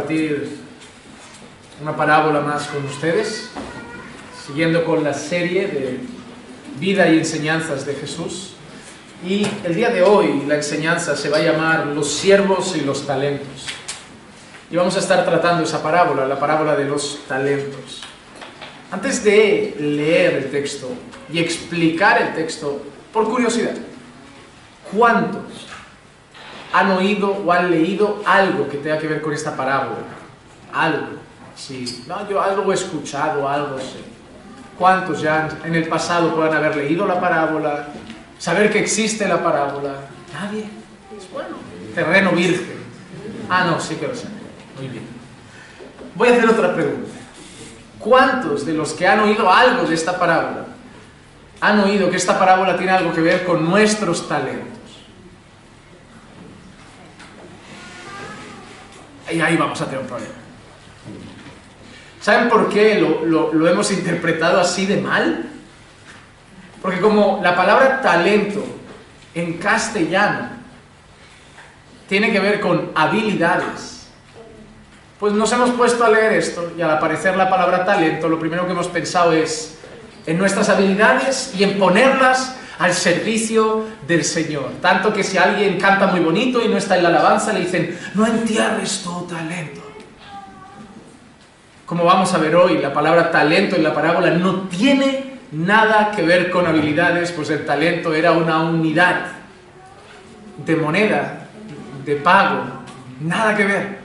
compartir una parábola más con ustedes, siguiendo con la serie de vida y enseñanzas de Jesús. Y el día de hoy la enseñanza se va a llamar Los siervos y los talentos. Y vamos a estar tratando esa parábola, la parábola de los talentos. Antes de leer el texto y explicar el texto, por curiosidad, ¿cuántos han oído o han leído algo que tenga que ver con esta parábola? Algo. Sí. No, yo algo he escuchado, algo sé. ¿Cuántos ya en el pasado puedan haber leído la parábola? Saber que existe la parábola. Nadie. Es bueno. Terreno virgen. Ah, no, sí que lo sé. Muy bien. Voy a hacer otra pregunta. ¿Cuántos de los que han oído algo de esta parábola han oído que esta parábola tiene algo que ver con nuestros talentos? Y ahí vamos a tener un problema. ¿Saben por qué lo hemos interpretado así de mal? Porque como la palabra talento en castellano tiene que ver con habilidades, pues nos hemos puesto a leer esto y al aparecer la palabra talento, lo primero que hemos pensado es en nuestras habilidades y en ponerlas al servicio del Señor. Tanto que si alguien canta muy bonito y no está en la alabanza, le dicen, no entierres tu talento. Como vamos a ver hoy, la palabra talento en la parábola no tiene nada que ver con habilidades, pues el talento era una unidad de moneda, de pago. Nada que ver.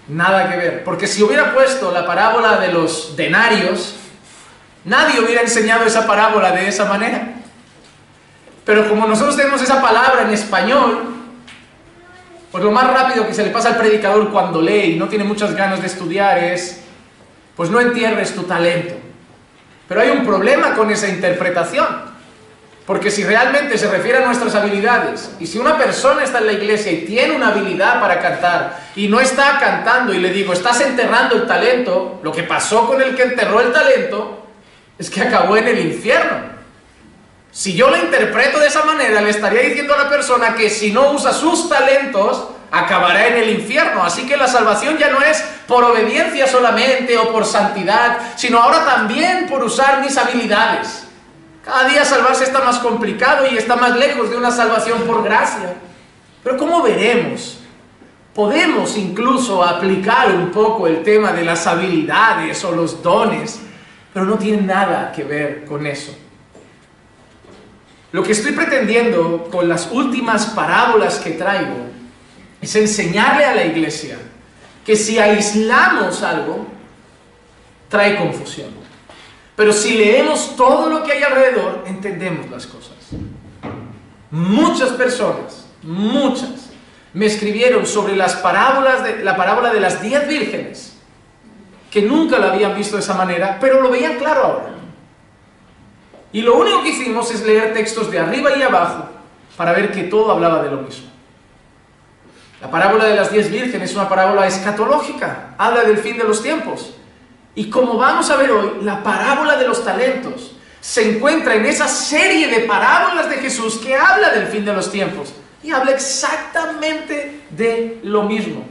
Nada que ver. Porque si hubiera puesto la parábola de los denarios, nadie hubiera enseñado esa parábola de esa manera. Pero como nosotros tenemos esa palabra en español, pues lo más rápido que se le pasa al predicador cuando lee y no tiene muchas ganas de estudiar es, pues no entierres tu talento. Pero hay un problema con esa interpretación, porque si realmente se refiere a nuestras habilidades, y si una persona está en la iglesia y tiene una habilidad para cantar, y no está cantando, y le digo, estás enterrando el talento, lo que pasó con el que enterró el talento, es que acabó en el infierno. Si yo lo interpreto de esa manera, le estaría diciendo a la persona que si no usa sus talentos, acabará en el infierno. Así que la salvación ya no es por obediencia solamente o por santidad, sino ahora también por usar mis habilidades. Cada día salvarse está más complicado y está más lejos de una salvación por gracia. Pero como veremos, podemos incluso aplicar un poco el tema de las habilidades o los dones, pero no tiene nada que ver con eso. Lo que estoy pretendiendo con las últimas parábolas que traigo es enseñarle a la iglesia que si aislamos algo, trae confusión. Pero si leemos todo lo que hay alrededor, entendemos las cosas. Muchas personas, me escribieron sobre la parábola de las 10 vírgenes, que nunca la habían visto de esa manera, pero lo veían claro ahora. Y lo único que hicimos es leer textos de arriba y abajo para ver que todo hablaba de lo mismo. La parábola de las 10 vírgenes es una parábola escatológica, habla del fin de los tiempos. Y como vamos a ver hoy, la parábola de los talentos se encuentra en esa serie de parábolas de Jesús que habla del fin de los tiempos. Y habla exactamente de lo mismo,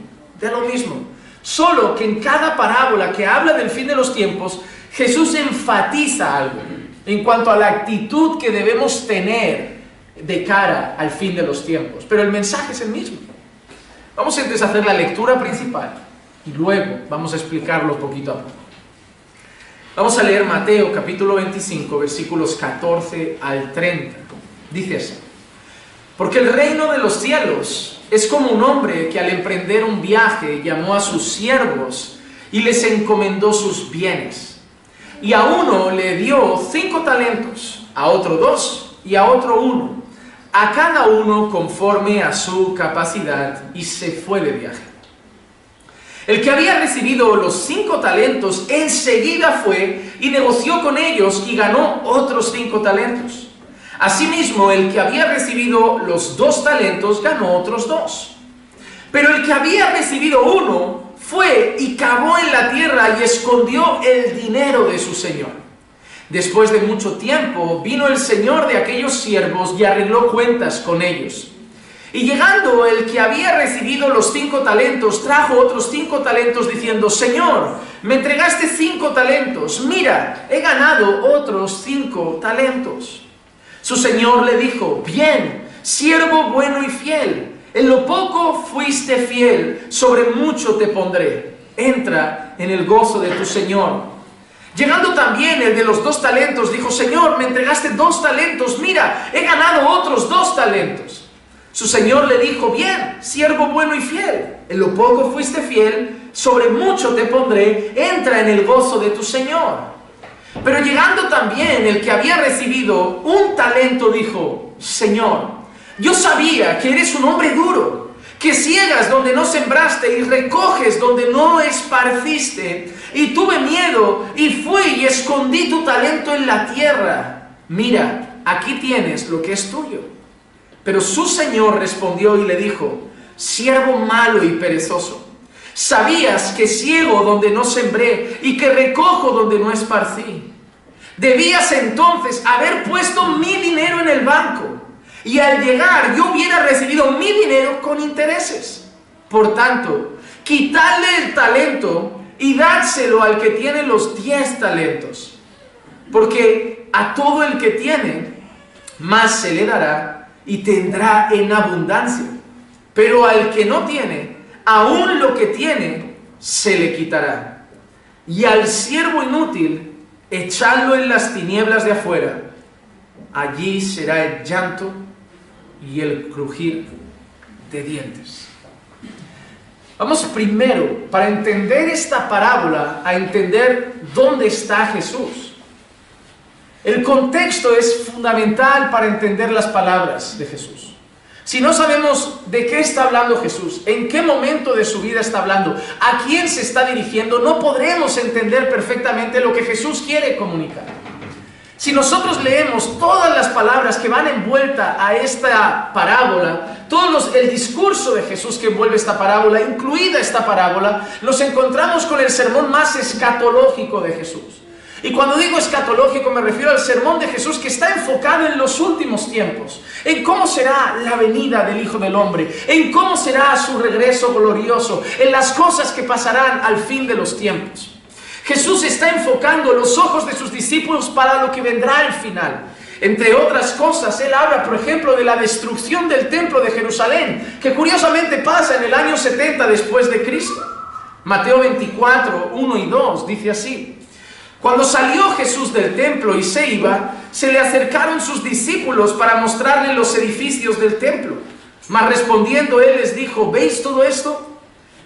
Solo que en cada parábola que habla del fin de los tiempos, Jesús enfatiza algo en cuanto a la actitud que debemos tener de cara al fin de los tiempos. Pero el mensaje es el mismo. Vamos entonces a hacer la lectura principal y luego vamos a explicarlo poquito a poco. Vamos a leer Mateo capítulo 25, versículos 14 al 30. Dice así: porque el reino de los cielos es como un hombre que al emprender un viaje llamó a sus siervos y les encomendó sus bienes. Y a uno le dio 5 talentos, a otro 2 y a otro 1, a cada uno conforme a su capacidad, y se fue de viaje. El que había recibido los 5 talentos enseguida fue y negoció con ellos y ganó otros 5 talentos. Asimismo, el que había recibido los 2 talentos ganó otros 2. Pero el que había recibido 1 fue y cavó en la tierra y escondió el dinero de su señor. Después de mucho tiempo vino el señor de aquellos siervos y arregló cuentas con ellos. Y llegando el que había recibido los 5 talentos, trajo otros 5 talentos diciendo, Señor, me entregaste 5 talentos, mira, he ganado otros 5 talentos. Su señor le dijo, bien, siervo bueno y fiel, en lo poco fuiste fiel, sobre mucho te pondré, entra en el gozo de tu señor. Llegando también el de los 2 talentos, dijo, Señor, me entregaste 2 talentos, mira, he ganado otros 2 talentos. Su señor le dijo, bien, siervo bueno y fiel, en lo poco fuiste fiel, sobre mucho te pondré, entra en el gozo de tu señor. Pero llegando también el que había recibido 1 talento, dijo, Señor, yo sabía que eres un hombre duro, que ciegas donde no sembraste y recoges donde no esparciste, y tuve miedo y fui y escondí tu talento en la tierra. Mira, aquí tienes lo que es tuyo. Pero su señor respondió y le dijo, siervo malo y perezoso, sabías que ciego donde no sembré y que recojo donde no esparcí. Debías entonces haber puesto mi dinero en el banco, y al llegar yo hubiera recibido mi dinero con intereses. Por tanto, quitadle el talento y dádselo al que tiene los 10 talentos. Porque a todo el que tiene, más se le dará, y tendrá en abundancia. Pero al que no tiene, aún lo que tiene, se le quitará. Y al siervo inútil, echadlo en las tinieblas de afuera. Allí será el llanto y el crujir de dientes. Vamos primero, para entender esta parábola, a entender dónde está Jesús. El contexto es fundamental para entender las palabras de Jesús. Si no sabemos de qué está hablando Jesús, en qué momento de su vida está hablando, a quién se está dirigiendo, no podremos entender perfectamente lo que Jesús quiere comunicar. Si nosotros leemos todas las palabras que van envueltas a esta parábola, el discurso de Jesús que envuelve esta parábola, incluida esta parábola, nos encontramos con el sermón más escatológico de Jesús. Y cuando digo escatológico me refiero al sermón de Jesús que está enfocado en los últimos tiempos, en cómo será la venida del Hijo del Hombre, en cómo será su regreso glorioso, en las cosas que pasarán al fin de los tiempos. Jesús está enfocando los ojos de sus discípulos para lo que vendrá al final. Entre otras cosas, Él habla, por ejemplo, de la destrucción del templo de Jerusalén, que curiosamente pasa en el año 70 después de Cristo. Mateo 24, 1 y 2 dice así. Cuando salió Jesús del templo y se iba, se le acercaron sus discípulos para mostrarle los edificios del templo. Mas respondiendo él les dijo, ¿veis todo esto?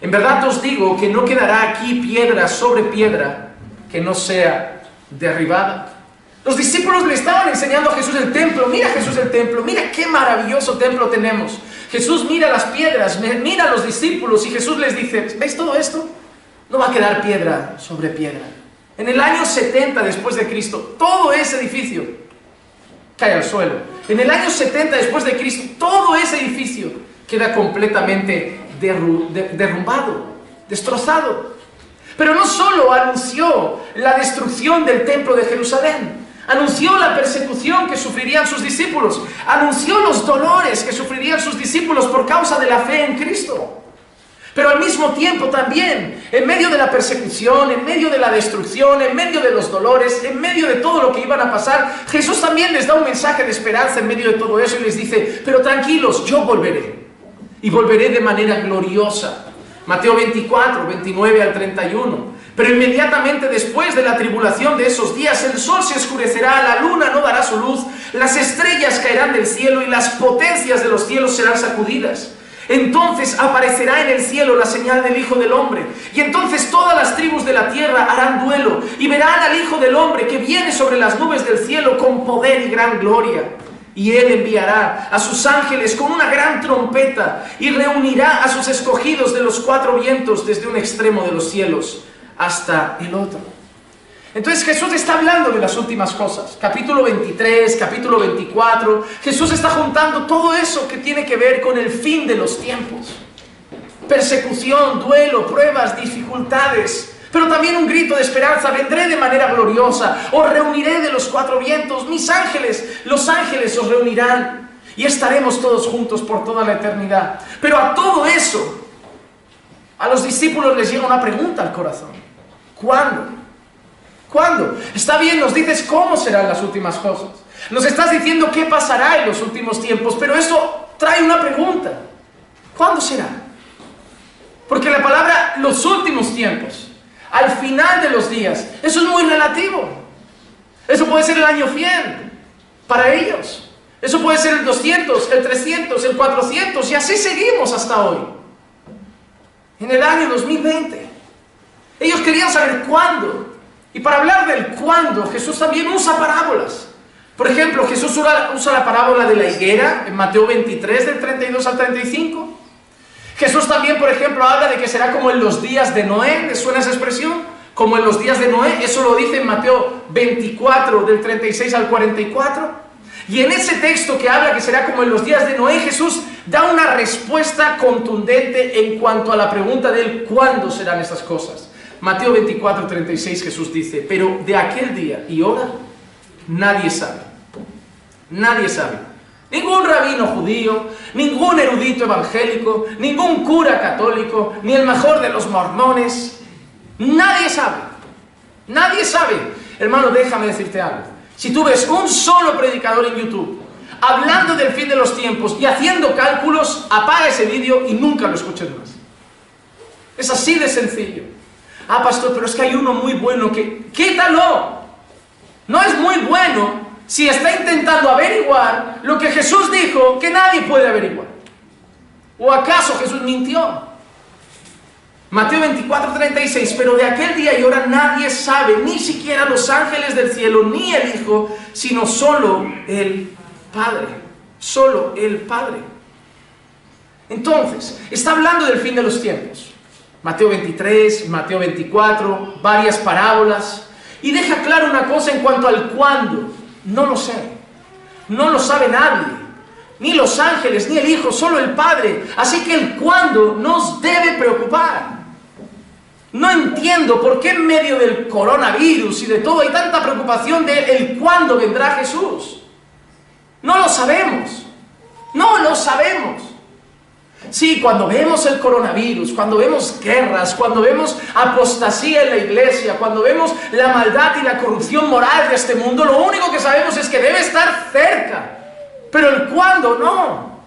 En verdad os digo que no quedará aquí piedra sobre piedra que no sea derribada. Los discípulos le estaban enseñando a Jesús el templo. Mira Jesús el templo, mira qué maravilloso templo tenemos. Jesús mira las piedras, mira a los discípulos y Jesús les dice, ¿veis todo esto? No va a quedar piedra sobre piedra. En el año 70 después de Cristo, todo ese edificio cae al suelo. En el año 70 después de Cristo, todo ese edificio queda completamente derrumbado, destrozado. Pero no solo anunció la destrucción del templo de Jerusalén, anunció la persecución que sufrirían sus discípulos, anunció los dolores que sufrirían sus discípulos por causa de la fe en Cristo. Pero al mismo tiempo también, en medio de la persecución, en medio de la destrucción, en medio de los dolores, en medio de todo lo que iban a pasar, Jesús también les da un mensaje de esperanza en medio de todo eso y les dice, pero tranquilos, yo volveré. Y volveré de manera gloriosa. Mateo 24, 29 al 31. Pero inmediatamente después de la tribulación de esos días, el sol se oscurecerá, la luna no dará su luz, las estrellas caerán del cielo y las potencias de los cielos serán sacudidas. Entonces aparecerá en el cielo la señal del Hijo del Hombre, y entonces todas las tribus de la tierra harán duelo, y verán al Hijo del Hombre que viene sobre las nubes del cielo con poder y gran gloria. Y Él enviará a sus ángeles con una gran trompeta, y reunirá a sus escogidos de los 4 vientos desde un extremo de los cielos hasta el otro. Entonces Jesús está hablando de las últimas cosas. Capítulo 23, capítulo 24. Jesús está juntando todo eso que tiene que ver con el fin de los tiempos. Persecución, duelo, pruebas, dificultades. Pero también un grito de esperanza. Vendré de manera gloriosa. Os reuniré de los 4 vientos. Mis ángeles, los ángeles os reunirán. y estaremos todos juntos por toda la eternidad. Pero a todo eso, a los discípulos les llega una pregunta al corazón. ¿Cuándo? ¿Cuándo? Está bien, nos dices cómo serán las últimas cosas. Nos estás diciendo qué pasará en los últimos tiempos, pero eso trae una pregunta. ¿Cuándo será? Porque la palabra los últimos tiempos, al final de los días, eso es muy relativo. Eso puede ser el año 100 para ellos. Eso puede ser el 200, el 300, el 400 y así seguimos hasta hoy. En el año 2020. Ellos querían saber cuándo. Y para hablar del cuándo, Jesús también usa parábolas. Por ejemplo, Jesús usa la parábola de la higuera en Mateo 23, del 32 al 35. Jesús también, por ejemplo, habla de que será como en los días de Noé. ¿Les suena esa expresión? Como en los días de Noé. Eso lo dice en Mateo 24, del 36 al 44. Y en ese texto que habla que será como en los días de Noé, Jesús da una respuesta contundente en cuanto a la pregunta de él, ¿cuándo serán estas cosas? Mateo 24, 36, Jesús dice, pero de aquel día y hora nadie sabe. Nadie sabe. Ningún rabino judío, ningún erudito evangélico, ningún cura católico, ni el mejor de los mormones. Nadie sabe. Nadie sabe. Hermano, déjame decirte algo. Si tú ves un solo predicador en YouTube hablando del fin de los tiempos y haciendo cálculos, apaga ese vídeo y nunca lo escuches más. Es así de sencillo. Ah, pastor, pero es que hay uno muy bueno que... ¡Quítalo! No es muy bueno si está intentando averiguar lo que Jesús dijo que nadie puede averiguar. ¿O acaso Jesús mintió? Mateo 24, 36, pero de aquel día y hora nadie sabe, ni siquiera los ángeles del cielo, ni el Hijo, sino solo el Padre. Solo el Padre. Entonces, está hablando del fin de los tiempos. Mateo 23, Mateo 24, varias parábolas. Y deja claro una cosa en cuanto al cuándo. No lo sé. No lo sabe nadie. Ni los ángeles, ni el Hijo, solo el Padre. Así que el cuándo nos debe preocupar. No entiendo por qué en medio del coronavirus y de todo hay tanta preocupación de el cuándo vendrá Jesús. No lo sabemos. No lo sabemos. Sí, cuando vemos el coronavirus, cuando vemos guerras, cuando vemos apostasía en la iglesia, cuando vemos la maldad y la corrupción moral de este mundo, lo único que sabemos es que debe estar cerca. Pero el cuándo no.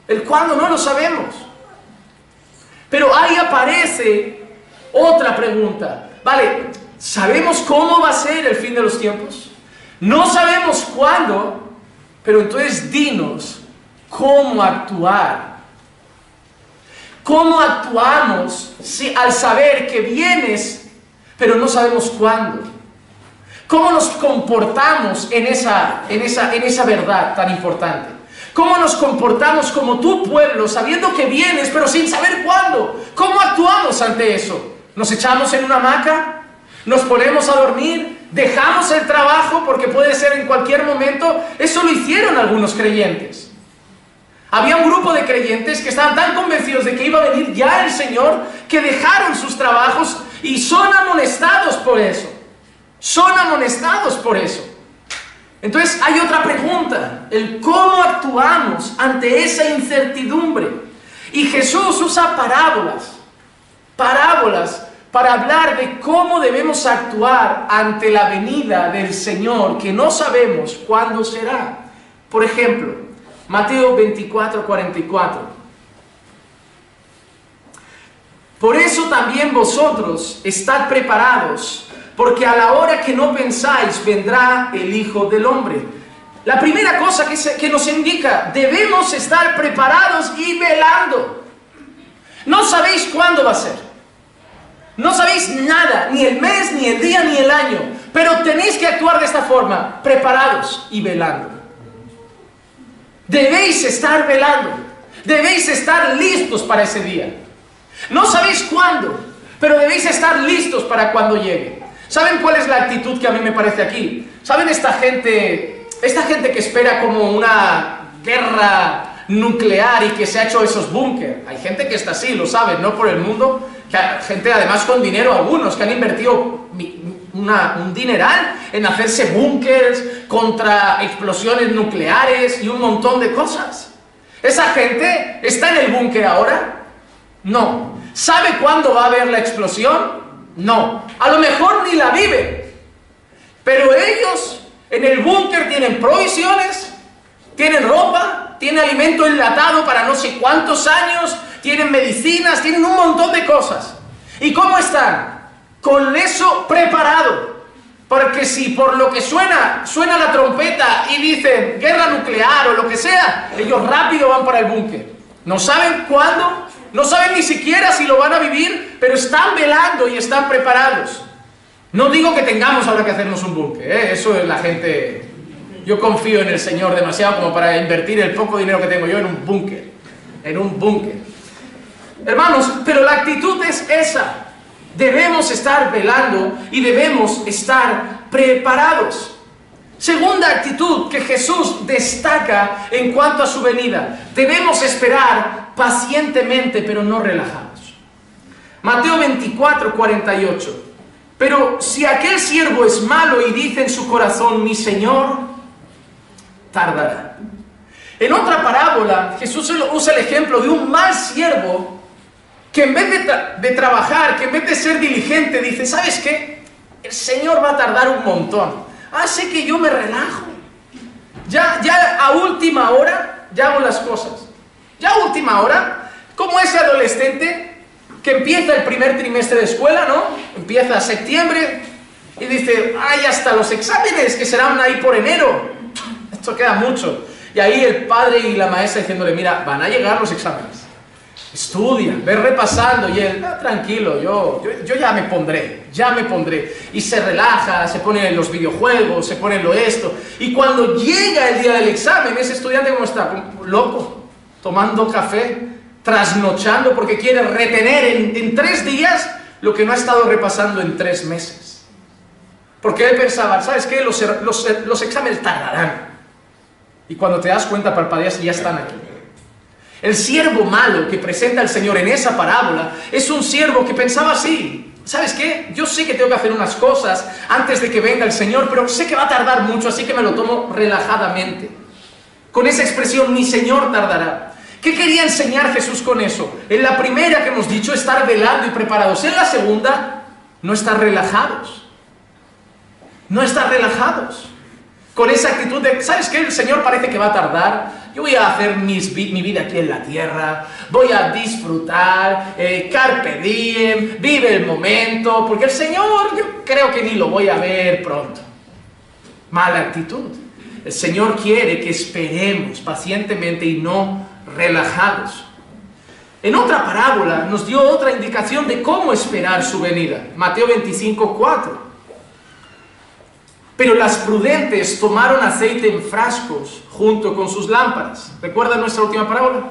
El cuándo no lo sabemos. Pero ahí aparece otra pregunta. Vale, ¿sabemos cómo va a ser el fin de los tiempos? No sabemos cuándo, pero entonces dinos cómo actuar. ¿Cómo actuamos al saber que vienes, pero no sabemos cuándo? ¿Cómo nos comportamos en esa verdad tan importante? ¿Cómo nos comportamos como tu pueblo, sabiendo que vienes, pero sin saber cuándo? ¿Cómo actuamos ante eso? ¿Nos echamos en una hamaca? ¿Nos ponemos a dormir? ¿Dejamos el trabajo porque puede ser en cualquier momento? Eso lo hicieron algunos creyentes. Había un grupo de creyentes que estaban tan convencidos de que iba a venir ya el Señor, que dejaron sus trabajos y son amonestados por eso. Son amonestados por eso. Entonces hay otra pregunta, el cómo actuamos ante esa incertidumbre. Y Jesús usa parábolas para hablar de cómo debemos actuar ante la venida del Señor, que no sabemos cuándo será. Por ejemplo, Mateo 24, 44. Por eso también vosotros estad preparados, porque a la hora que no pensáis vendrá el Hijo del Hombre. La primera cosa que nos indica, debemos estar preparados y velando. No sabéis cuándo va a ser. No sabéis nada, ni el mes, ni el día, ni el año. Pero tenéis que actuar de esta forma, preparados y velando. Debéis estar velando. Debéis estar listos para ese día. No sabéis cuándo, pero debéis estar listos para cuando llegue. ¿Saben cuál es la actitud que a mí me parece aquí? ¿Saben esta gente que espera como una guerra nuclear y que se ha hecho esos búnker? Hay gente que está así, lo saben, ¿no? Por el mundo. Gente además con dinero, algunos que han invertido un dineral en hacerse búnkers contra explosiones nucleares y un montón de cosas. ¿Esa gente está en el búnker ahora? No. ¿Sabe cuándo va a haber la explosión? No. A lo mejor ni la viven. Pero ellos en el búnker tienen provisiones, tienen ropa, tienen alimento enlatado para no sé cuántos años, tienen medicinas, tienen un montón de cosas. ¿Y cómo están? Con eso preparado. Porque si por lo que suena la trompeta y dicen guerra nuclear o lo que sea, ellos rápido van para el búnker. No saben cuándo, no saben ni siquiera si lo van a vivir, pero están velando y están preparados. No digo que tengamos ahora que hacernos un búnker, eso es la gente... Yo confío en el Señor demasiado como para invertir el poco dinero que tengo yo en un búnker. En un búnker. Hermanos, pero la actitud es esa. Debemos estar velando y debemos estar preparados. Segunda actitud que Jesús destaca en cuanto a su venida. Debemos esperar pacientemente, pero no relajados. Mateo 24, 48. Pero si aquel siervo es malo y dice en su corazón, mi Señor tardará. En otra parábola, Jesús usa el ejemplo de un mal siervo que en vez de trabajar, que en vez de ser diligente, dice, ¿sabes qué? El Señor va a tardar un montón. Hace que yo me relajo. Ya a última hora, ya hago las cosas. Ya a última hora, como ese adolescente que empieza el primer trimestre de escuela, ¿no? Empieza septiembre y dice, ay, hasta los exámenes que serán ahí por enero. Esto queda mucho. Y ahí el padre y la maestra diciéndole, mira, van a llegar los exámenes. Estudia, ve repasando. Y él, tranquilo, yo ya me pondré. Y se relaja, se pone en los videojuegos, se pone en lo esto. Y cuando llega el día del examen, ese estudiante, ¿cómo está? Loco, tomando café, trasnochando porque quiere retener en 3 días lo que no ha estado repasando en 3 meses. Porque él pensaba, ¿sabes qué? Los exámenes tardarán. Y cuando te das cuenta, parpadeas y ya están aquí. El siervo malo que presenta el Señor en esa parábola es un siervo que pensaba así. ¿Sabes qué? Yo sé que tengo que hacer unas cosas antes de que venga el Señor, pero sé que va a tardar mucho, así que me lo tomo relajadamente. Con esa expresión, mi Señor tardará. ¿Qué quería enseñar Jesús con eso? En la primera que hemos dicho, estar velando y preparados. En la segunda, no estar relajados. No estar relajados. Con esa actitud de, ¿sabes qué? El Señor parece que va a tardar. Yo voy a hacer mi vida aquí en la tierra. Voy a disfrutar. Carpe diem. Vive el momento. Porque el Señor, yo creo que ni lo voy a ver pronto. Mala actitud. El Señor quiere que esperemos pacientemente y no relajados. En otra parábola nos dio otra indicación de cómo esperar su venida. Mateo 25, 4. Pero las prudentes tomaron aceite en frascos junto con sus lámparas. ¿Recuerdan nuestra última parábola?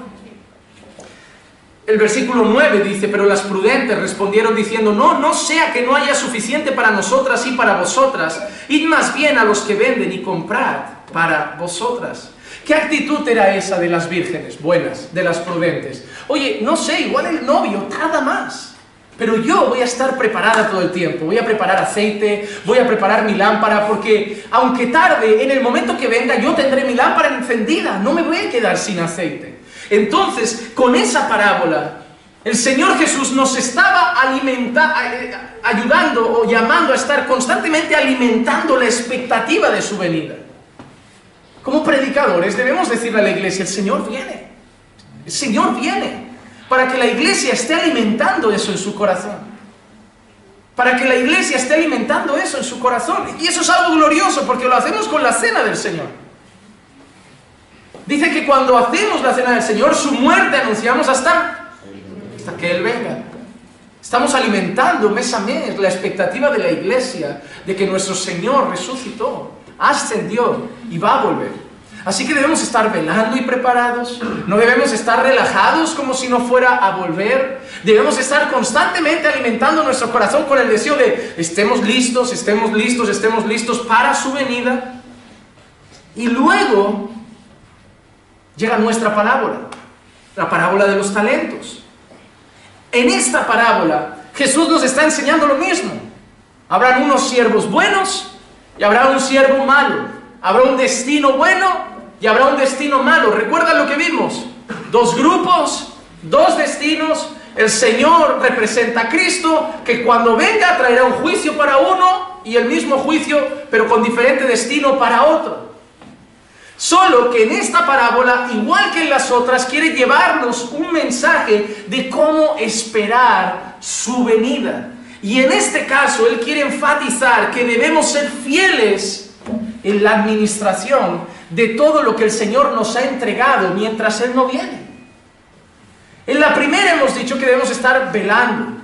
El versículo 9 dice, pero las prudentes respondieron diciendo, no sea que no haya suficiente para nosotras y para vosotras. Id más bien a los que venden y comprad para vosotras. ¿Qué actitud era esa de las vírgenes buenas, de las prudentes? Oye, no sé, igual el novio tarda más, pero yo voy a estar preparada todo el tiempo. Voy a preparar aceite, voy a preparar mi lámpara, porque aunque tarde, en el momento que venga yo tendré mi lámpara encendida, no me voy a quedar sin aceite. Entonces, con esa parábola, el Señor Jesús nos estaba ayudando o llamando a estar constantemente alimentando la expectativa de su venida. Como predicadores debemos decirle a la iglesia, el Señor viene. El Señor viene. Para que la iglesia esté alimentando eso en su corazón. Para que la iglesia esté alimentando eso en su corazón. Y eso es algo glorioso porque lo hacemos con la cena del Señor. Dice que cuando hacemos la cena del Señor, su muerte anunciamos hasta que Él venga. Estamos alimentando mes a mes la expectativa de la iglesia de que nuestro Señor resucitó, ascendió y va a volver. Así que debemos estar velando y preparados. No debemos estar relajados como si no fuera a volver. Debemos estar constantemente alimentando nuestro corazón con el deseo de estemos listos para su venida. Y luego llega nuestra parábola, la parábola de los talentos. En esta parábola Jesús nos está enseñando lo mismo. Habrán unos siervos buenos y habrá un siervo malo. Habrá un destino bueno y habrá un destino malo. ¿Recuerda lo que vimos? Dos grupos, dos destinos. El Señor representa a Cristo, que cuando venga traerá un juicio para uno y el mismo juicio, pero con diferente destino para otro. Solo que en esta parábola, igual que en las otras, quiere llevarnos un mensaje de cómo esperar su venida. Y en este caso, Él quiere enfatizar que debemos ser fieles en la administración de todo lo que el Señor nos ha entregado mientras Él no viene. En la primera hemos dicho que debemos estar velando.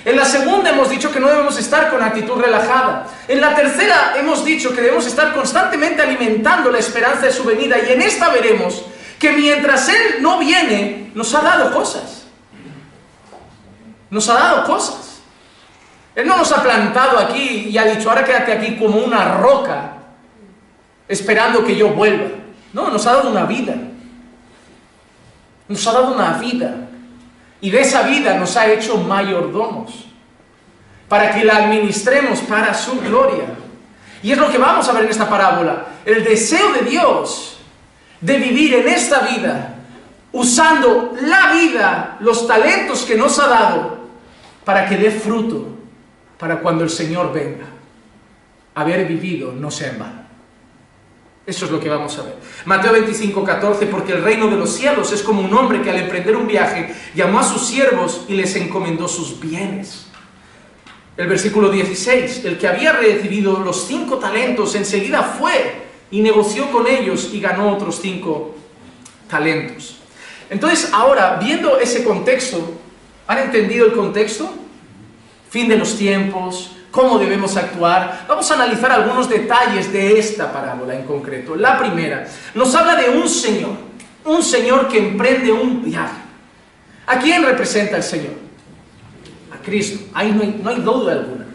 En la segunda hemos dicho que no debemos estar con actitud relajada. En la tercera hemos dicho que debemos estar constantemente alimentando la esperanza de su venida. Y en esta veremos que mientras Él no viene, nos ha dado cosas. Nos ha dado cosas. Él no nos ha plantado aquí y ha dicho, ahora quédate aquí como una roca, esperando que yo vuelva. No, nos ha dado una vida. Nos ha dado una vida. Y de esa vida nos ha hecho mayordomos, para que la administremos para su gloria. Y es lo que vamos a ver en esta parábola. El deseo de Dios de vivir en esta vida, usando la vida, los talentos que nos ha dado, para que dé fruto, para cuando el Señor venga. Haber vivido no sea en vano. Eso es lo que vamos a ver. Mateo 25:14, porque el reino de los cielos es como un hombre que al emprender un viaje llamó a sus siervos y les encomendó sus bienes. El versículo 16, el que había recibido los 5 talentos enseguida fue y negoció con ellos y ganó otros 5 talentos. Entonces ahora, viendo ese contexto, ¿han entendido el contexto? Fin de los tiempos, cómo debemos actuar. Vamos a analizar algunos detalles de esta parábola en concreto. La primera, nos habla de un señor que emprende un viaje. ¿A quién representa el Señor? A Cristo. Ahí no hay duda alguna.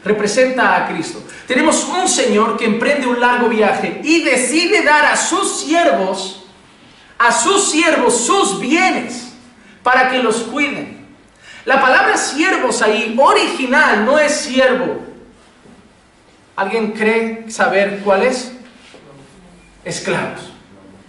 Representa a Cristo. Tenemos un Señor que emprende un largo viaje y decide dar a sus siervos sus bienes para que los cuiden. La palabra siervos ahí, original, no es siervo. ¿Alguien cree saber cuál es? Esclavos.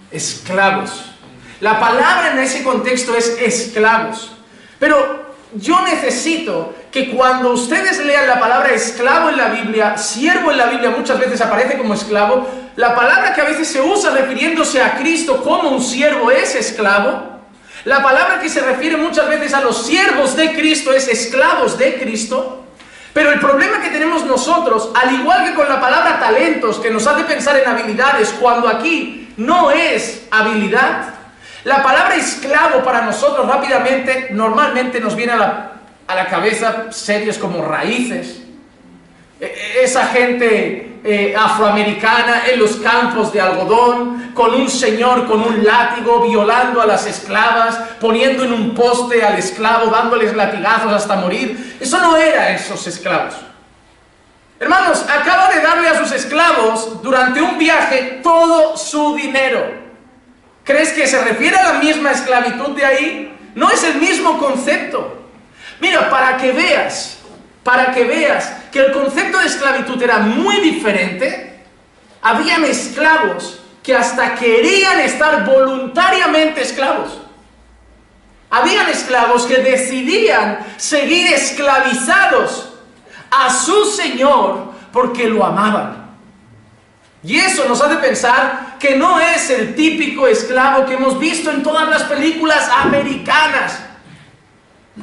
Esclavos. La palabra en ese contexto es esclavos. Pero yo necesito que cuando ustedes lean la palabra esclavo en la Biblia, siervo en la Biblia muchas veces aparece como esclavo, la palabra que a veces se usa refiriéndose a Cristo como un siervo es esclavo. La palabra que se refiere muchas veces a los siervos de Cristo es esclavos de Cristo. Pero el problema que tenemos nosotros, al igual que con la palabra talentos, que nos hace pensar en habilidades, cuando aquí no es habilidad, la palabra esclavo para nosotros rápidamente, normalmente nos viene a la cabeza series como Raíces. Esa gente afroamericana en los campos de algodón, con un señor con un látigo violando a las esclavas, poniendo en un poste al esclavo, dándoles latigazos hasta morir. Eso no era esos esclavos. Hermanos, acaba de darle a sus esclavos durante un viaje todo su dinero. ¿Crees que se refiere a la misma esclavitud de ahí? No es el mismo concepto. Mira, para que veas que el concepto de esclavitud era muy diferente, habían esclavos que hasta querían estar voluntariamente esclavos. Habían esclavos que decidían seguir esclavizados a su Señor porque lo amaban. Y eso nos hace pensar que no es el típico esclavo que hemos visto en todas las películas americanas.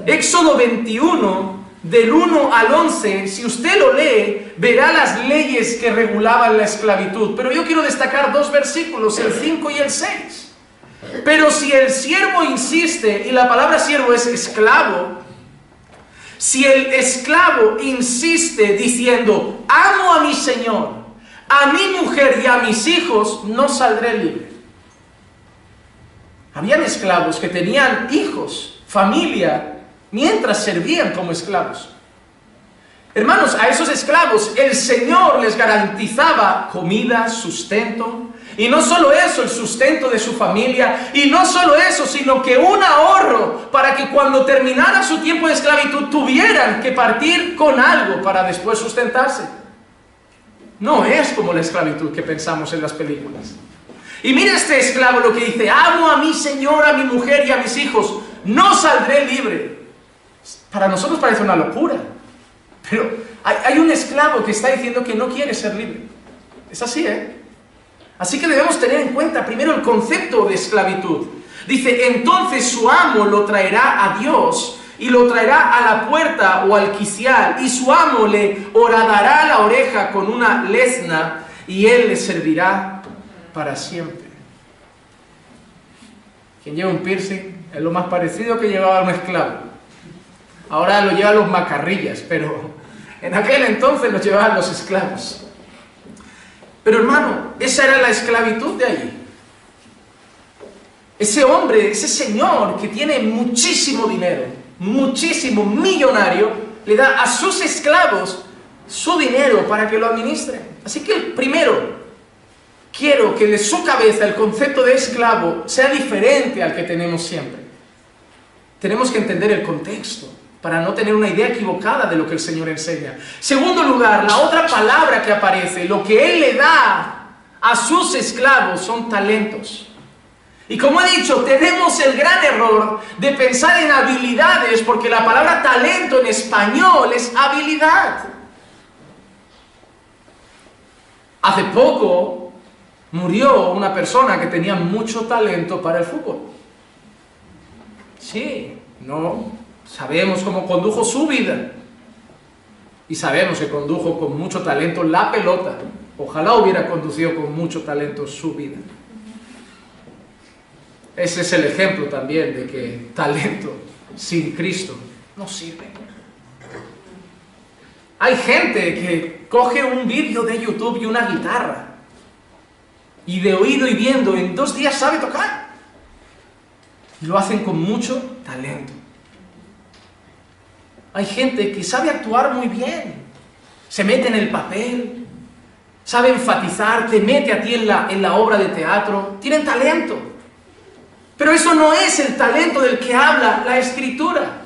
Éxodo 21, del 1 al 11, si usted lo lee, verá las leyes que regulaban la esclavitud. Pero yo quiero destacar 2 versículos, el 5 y el 6. Pero si el siervo insiste, y la palabra siervo es esclavo, si el esclavo insiste diciendo, amo a mi señor, a mi mujer y a mis hijos, no saldré libre. Habían esclavos que tenían hijos, familia, mientras servían como esclavos. Hermanos, a esos esclavos el Señor les garantizaba comida, sustento, Y no solo eso, el sustento de su familia. Y no solo eso, sino que un ahorro para que cuando terminara su tiempo de esclavitud tuvieran que partir con algo para después sustentarse. No es como la esclavitud que pensamos en las películas. Y mira este esclavo lo que dice: amo a mi señor, a mi mujer y a mis hijos, no saldré libre. Para nosotros parece una locura, pero hay un esclavo que está diciendo que no quiere ser libre. Es así, ¿eh? Así que debemos tener en cuenta primero el concepto de esclavitud. Dice: entonces su amo lo traerá a Dios y lo traerá a la puerta o al quicial, y su amo le horadará la oreja con una lesna, y él le servirá para siempre. Quien lleva un piercing es lo más parecido que llevaba un esclavo. Ahora lo llevan los macarrillas, pero en aquel entonces los llevaban los esclavos. Pero hermano, esa era la esclavitud de allí. Ese hombre, ese señor que tiene muchísimo dinero, muchísimo, millonario, le da a sus esclavos su dinero para que lo administren. Así que primero, quiero que de su cabeza el concepto de esclavo sea diferente al que tenemos siempre. Tenemos que entender el contexto para no tener una idea equivocada de lo que el Señor enseña. Segundo lugar, la otra palabra que aparece, lo que Él le da a sus esclavos son talentos. Y como he dicho, tenemos el gran error de pensar en habilidades, porque la palabra talento en español es habilidad. Hace poco murió una persona que tenía mucho talento para el fútbol. Sí, no sabemos cómo condujo su vida. Y sabemos que condujo con mucho talento la pelota. Ojalá hubiera conducido con mucho talento su vida. Ese es el ejemplo también de que talento sin Cristo no sirve. Hay gente que coge un vídeo de YouTube y una guitarra, y de oído y viendo en 2 días sabe tocar. Y lo hacen con mucho talento. Hay gente que sabe actuar muy bien, se mete en el papel, sabe enfatizar, te mete a ti en la obra de teatro, tienen talento. Pero eso no es el talento del que habla la Escritura.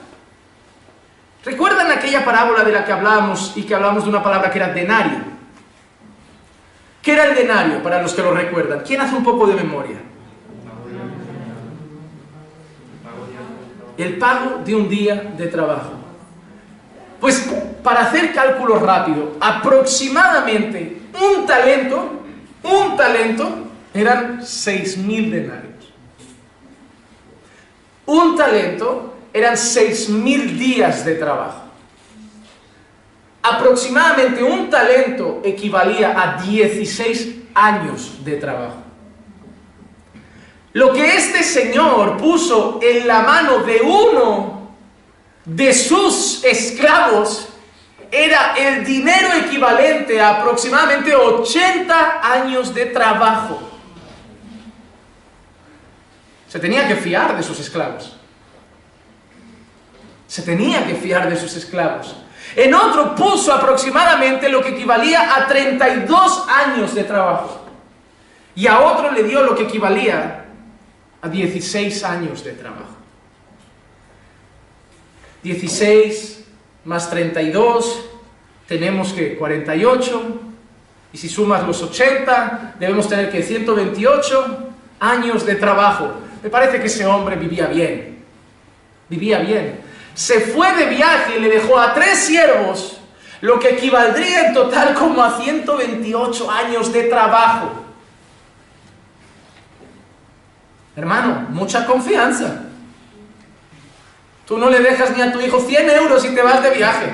¿Recuerdan aquella parábola de la que hablamos y que hablamos de una palabra que era denario? ¿Qué era el denario para los que lo recuerdan? ¿Quién hace un poco de memoria? El pago de un día de trabajo. Pues para hacer cálculos rápido, aproximadamente un talento eran 6.000 denarios. Un talento eran 6.000 días de trabajo. Aproximadamente un talento equivalía a 16 años de trabajo. Lo que este señor puso en la mano de uno de sus esclavos era el dinero equivalente a aproximadamente 80 años de trabajo. Se tenía que fiar de sus esclavos. Se tenía que fiar de sus esclavos. En otro puso aproximadamente lo que equivalía a 32 años de trabajo. Y a otro le dio lo que equivalía a 16 años de trabajo. 16 más 32, tenemos que 48. Y si sumas los 80, debemos tener que 128 años de trabajo. Me parece que ese hombre vivía bien. Vivía bien. Se fue de viaje y le dejó a 3 siervos, lo que equivaldría en total como a 128 años de trabajo. Hermano, mucha confianza. Tú no le dejas ni a tu hijo 100 euros y te vas de viaje.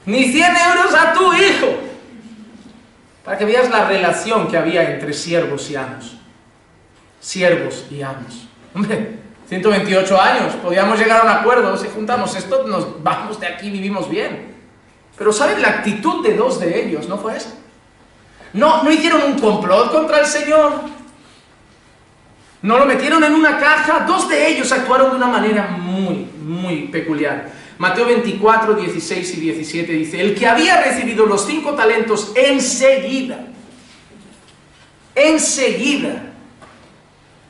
Ni 100 euros a tu hijo. Para que veas la relación que había entre siervos y amos. Siervos y amos. Hombre, 128 años, podíamos llegar a un acuerdo, si juntamos esto, nos vamos de aquí, vivimos bien. Pero ¿saben? La actitud de 2 de ellos no fue esa. No hicieron un complot contra el Señor. No lo metieron en una caja. 2 de ellos actuaron de una manera muy peculiar. Mateo 24, 16 y 17 dice: el que había recibido los 5 talentos enseguida enseguida,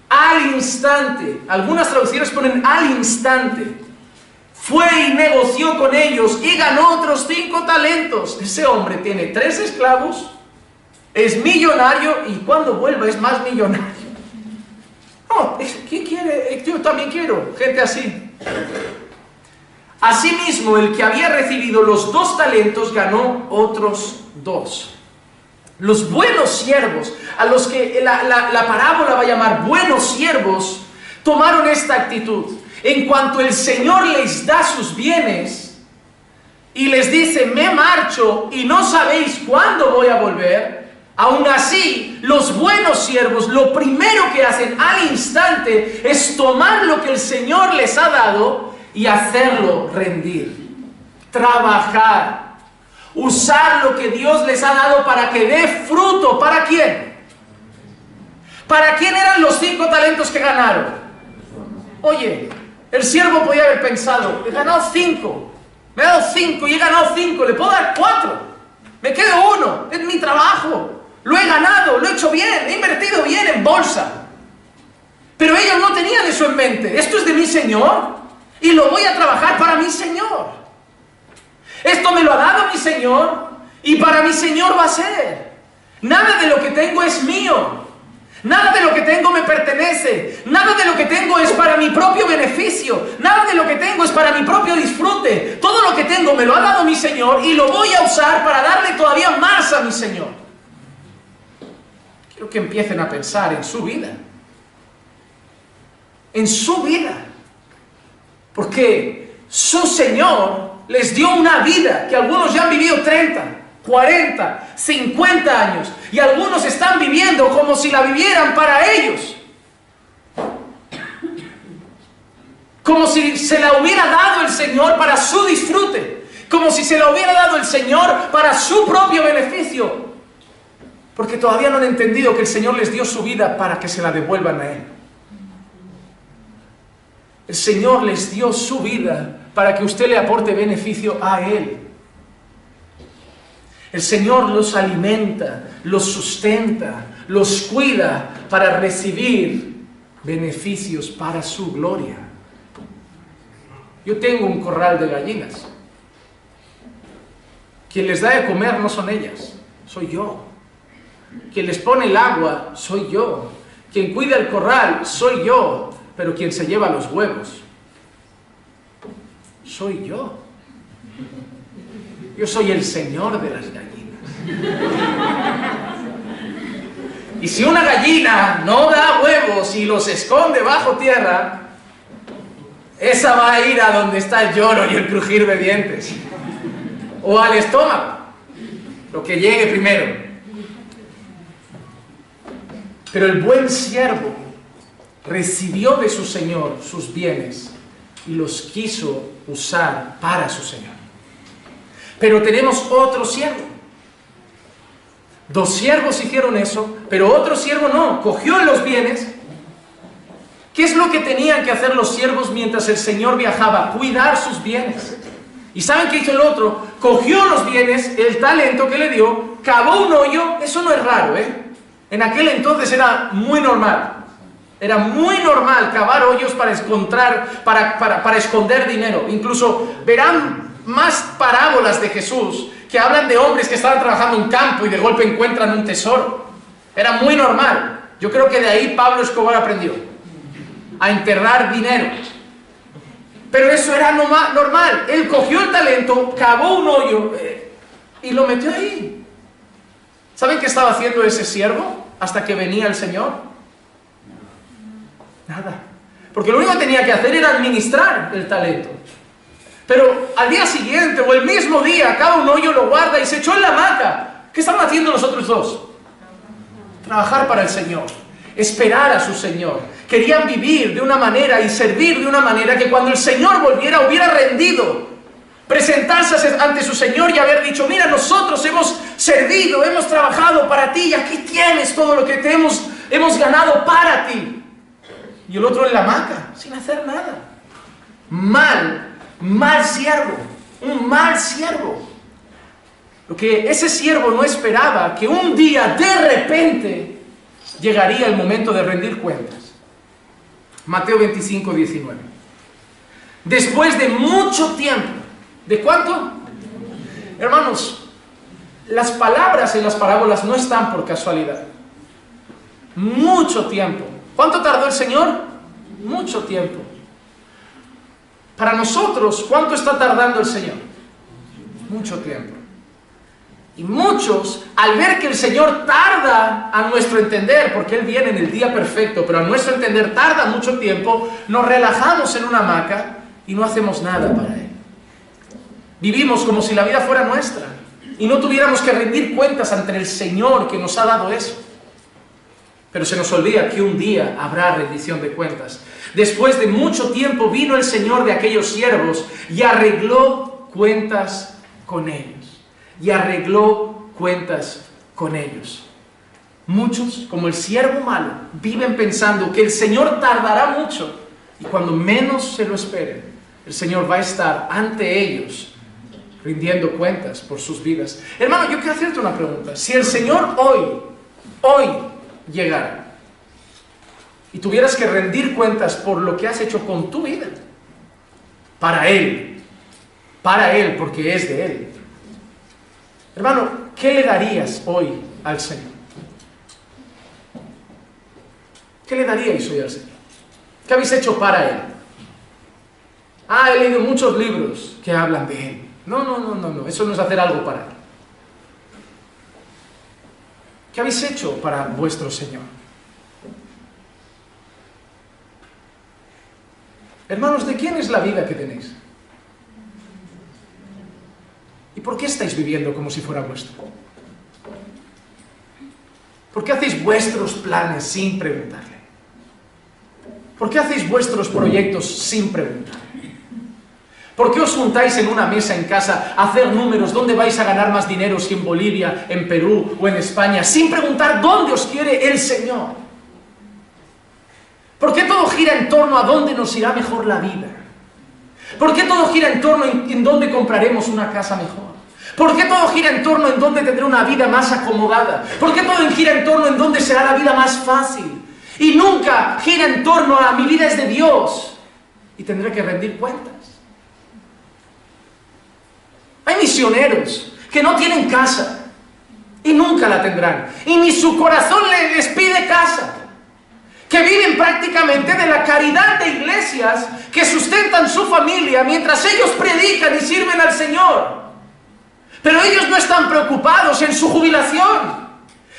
al instante, algunas traducciones ponen al instante, fue y negoció con ellos y ganó otros 5 talentos. Ese hombre tiene 3 esclavos, es millonario y cuando vuelva es más millonario. No, ¿quién quiere? Yo también quiero gente así. Asimismo, el que había recibido los 2 talentos ganó otros 2. Los buenos siervos, a los que la parábola va a llamar buenos siervos, tomaron esta actitud. En cuanto el Señor les da sus bienes y les dice, me marcho y no sabéis cuándo voy a volver, aún así, los buenos siervos lo primero que hacen al instante es tomar lo que el Señor les ha dado y hacerlo rendir, trabajar, usar lo que Dios les ha dado para que dé fruto. ¿Para quién? ¿Para quién eran los 5 talentos que ganaron? Oye, el siervo podía haber pensado, he ganado 5, me ha dado 5 y he ganado 5, le puedo dar 4, me quedo 1, es mi trabajo, lo he ganado, lo he hecho bien, he invertido bien en bolsa. Pero ellos no tenían eso en mente. Esto es de mi Señor y lo voy a trabajar para mi Señor. Esto me lo ha dado mi Señor y para mi Señor va a ser. Nada de lo que tengo es mío. Nada de lo que tengo me pertenece. Nada de lo que tengo es para mi propio beneficio. Nada de lo que tengo es para mi propio disfrute. Todo lo que tengo me lo ha dado mi Señor y lo voy a usar para darle todavía más a mi Señor. Quiero que empiecen a pensar en su vida. En su vida. Porque su Señor les dio una vida que algunos ya han vivido 30, 40, 50 años y algunos están viviendo como si la vivieran para ellos, como si se la hubiera dado el Señor para su disfrute, como si se la hubiera dado el Señor para su propio beneficio, porque todavía no han entendido que el Señor les dio su vida para que se la devuelvan a Él. El Señor les dio su vida para que usted le aporte beneficio a Él. El Señor los alimenta, los sustenta, los cuida para recibir beneficios para su gloria. Yo tengo un corral de gallinas. Quien les da de comer no son ellas, soy yo. Quien les pone el agua, soy yo. Quien cuida el corral, soy yo. Pero quien se lleva los huevos, soy yo. Yo soy el Señor de las gallinas. Y si una gallina no da huevos y los esconde bajo tierra, esa va a ir a donde está el lloro y el crujir de dientes. O al estómago, lo que llegue primero. Pero el buen siervo recibió de su Señor sus bienes y los quiso usar para su Señor. Pero tenemos otro siervo. 2 siervos hicieron eso, pero otro siervo no, cogió los bienes. ¿Qué es lo que tenían que hacer los siervos mientras el Señor viajaba? Cuidar sus bienes. ¿Y saben qué hizo el otro? Cogió los bienes, el talento que le dio, cavó un hoyo. Eso no es raro, ¿eh? En aquel entonces era muy normal. Era muy normal cavar hoyos para encontrar, para esconder dinero. Incluso verán más parábolas de Jesús que hablan de hombres que estaban trabajando en campo y de golpe encuentran un tesoro. Era muy normal. Yo creo que de ahí Pablo Escobar aprendió a enterrar dinero. Pero eso era normal. Él cogió el talento, cavó un hoyo y lo metió ahí. ¿Saben qué estaba haciendo ese siervo hasta que venía el Señor? Nada. Porque lo único que tenía que hacer era administrar el talento. Pero al día siguiente o el mismo día, cava un hoyo, lo guarda y se echó en la hamaca. ¿Qué estaban haciendo los otros 2? Trabajar para el Señor. Esperar a su Señor. Querían vivir de una manera y servir de una manera que cuando el Señor volviera hubiera rendido. Presentarse ante su Señor y haber dicho, mira, nosotros hemos servido, hemos trabajado para ti y aquí tienes todo lo que te hemos ganado para ti. Y el otro en la hamaca, sin hacer nada. Mal siervo, un mal siervo. Lo que ese siervo no esperaba, que un día de repente llegaría el momento de rendir cuentas. Mateo 25, 19. Después de mucho tiempo, ¿de cuánto? Hermanos, las palabras en las parábolas no están por casualidad. Mucho tiempo. ¿Cuánto tardó el Señor? Mucho tiempo. Para nosotros, ¿cuánto está tardando el Señor? Mucho tiempo. Y muchos, al ver que el Señor tarda a nuestro entender, porque Él viene en el día perfecto, pero a nuestro entender tarda mucho tiempo, nos relajamos en una hamaca y no hacemos nada para Él. Vivimos como si la vida fuera nuestra y no tuviéramos que rendir cuentas ante el Señor que nos ha dado eso. Pero se nos olvida que un día habrá rendición de cuentas. Después de mucho tiempo vino el Señor de aquellos siervos y arregló cuentas con ellos. Y arregló cuentas con ellos. Muchos, como el siervo malo, viven pensando que el Señor tardará mucho y cuando menos se lo esperen, el Señor va a estar ante ellos rindiendo cuentas por sus vidas. Hermano, yo quiero hacerte una pregunta. Si el Señor hoy llegara y tuvieras que rendir cuentas por lo que has hecho con tu vida, para Él, porque es de Él, hermano, ¿qué le darías hoy al Señor? ¿Qué le daríais hoy al Señor? ¿Qué habéis hecho para Él? He leído muchos libros que hablan de Él. No, eso no es hacer algo para Él. ¿Qué habéis hecho para vuestro Señor? Hermanos, ¿de quién es la vida que tenéis? ¿Y por qué estáis viviendo como si fuera vuestro? ¿Por qué hacéis vuestros planes sin preguntarle? ¿Por qué hacéis vuestros proyectos sin preguntarle? ¿Por qué os juntáis en una mesa en casa a hacer números dónde vais a ganar más dinero, si en Bolivia, en Perú o en España, sin preguntar dónde os quiere el Señor? ¿Por qué todo gira en torno a dónde nos irá mejor la vida? ¿Por qué todo gira en torno en dónde compraremos una casa mejor? ¿Por qué todo gira en torno en dónde tendré una vida más acomodada? ¿Por qué todo gira en torno en dónde será la vida más fácil? Y nunca gira en torno a mi vida es de Dios y tendré que rendir cuentas. Hay misioneros que no tienen casa y nunca la tendrán. Y ni su corazón les pide casa. Que viven prácticamente de la caridad de iglesias que sustentan su familia mientras ellos predican y sirven al Señor. Pero ellos no están preocupados en su jubilación.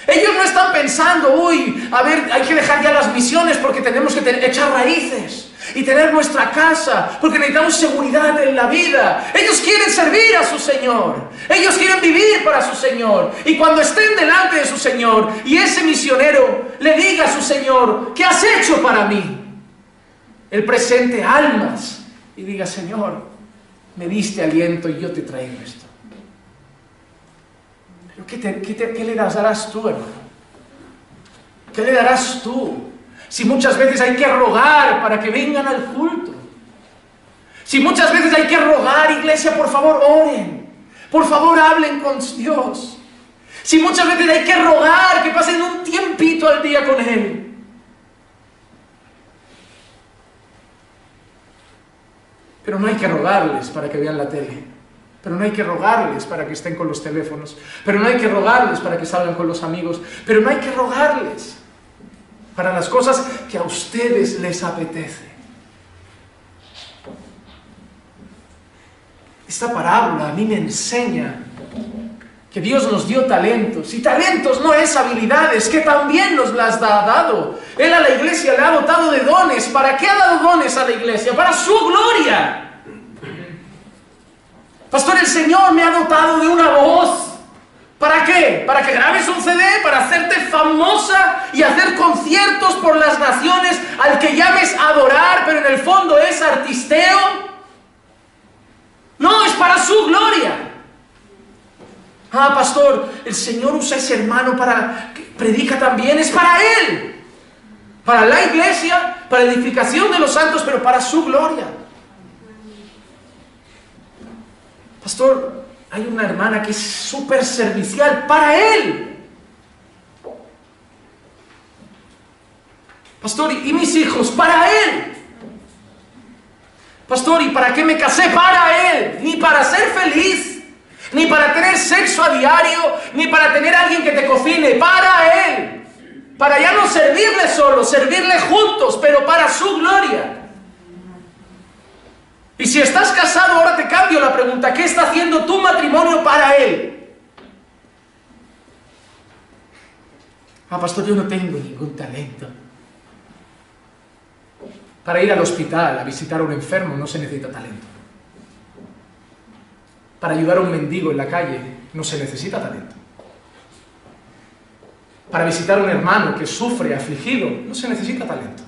Ellos no están pensando, hay que dejar ya las misiones porque tenemos que echar raíces y tener nuestra casa, porque necesitamos seguridad en la vida. Ellos quieren servir a su Señor. Ellos quieren vivir para su Señor. Y cuando estén delante de su Señor y ese misionero le diga a su Señor, ¿qué has hecho para mí? Él presente almas y diga, Señor, me diste aliento y yo te traigo esto. Pero ¿qué le darás tú, hermano? ¿Qué le darás tú? Si muchas veces hay que rogar para que vengan al culto. Si muchas veces hay que rogar, iglesia, por favor, oren. Por favor, hablen con Dios. Si muchas veces hay que rogar que pasen un tiempito al día con Él. Pero no hay que rogarles para que vean la tele. Pero no hay que rogarles para que estén con los teléfonos. Pero no hay que rogarles para que salgan con los amigos. Pero no hay que rogarles para las cosas que a ustedes les apetece. Esta parábola a mí me enseña que Dios nos dio talentos. Y talentos no es habilidades, que también nos las ha dado. Él a la iglesia le ha dotado de dones. ¿Para qué ha dado dones a la iglesia? Para su gloria. Pastor, el Señor me ha dotado de una voz. ¿Para qué? ¿Para que grabes un CD? ¿Para hacerte famosa y hacer conciertos por las naciones al que llames a adorar, pero en el fondo es artisteo? No, es para su gloria. Pastor, el Señor usa ese hermano para que predica también. Es para Él. Para la iglesia, para la edificación de los santos, pero para su gloria. Pastor, hay una hermana que es súper servicial para Él. Pastor, ¿y mis hijos? Para Él. Pastor, ¿y para qué me casé? Para Él. Ni para ser feliz, ni para tener sexo a diario, ni para tener a alguien que te cocine. Para Él. Para ya no servirle solo, servirle juntos, pero para su gloria. Y si estás casado, ahora te cambio la pregunta. ¿Qué está haciendo tu matrimonio para Él? Pastor, yo no tengo ningún talento. Para ir al hospital a visitar a un enfermo no se necesita talento. Para ayudar a un mendigo en la calle no se necesita talento. Para visitar a un hermano que sufre, afligido, no se necesita talento.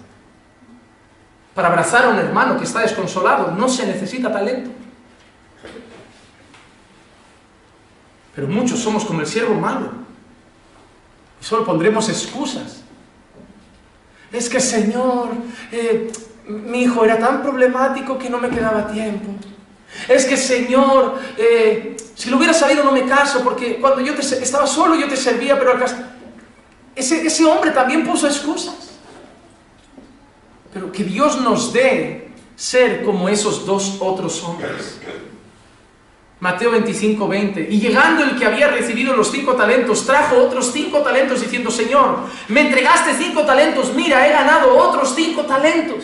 Para abrazar a un hermano que está desconsolado no se necesita talento. Pero muchos somos como el siervo malo. Y solo pondremos excusas. Es que, Señor, mi hijo era tan problemático que no me quedaba tiempo. Es que, Señor, si lo hubiera sabido no me caso, porque cuando yo estaba solo yo te servía, pero al caso... Ese hombre también puso excusas. Pero que Dios nos dé ser como esos dos otros hombres. Mateo 25, 20. Y llegando el que había recibido los 5 talentos, trajo otros 5 talentos diciendo: Señor, me entregaste 5 talentos, mira, he ganado otros 5 talentos.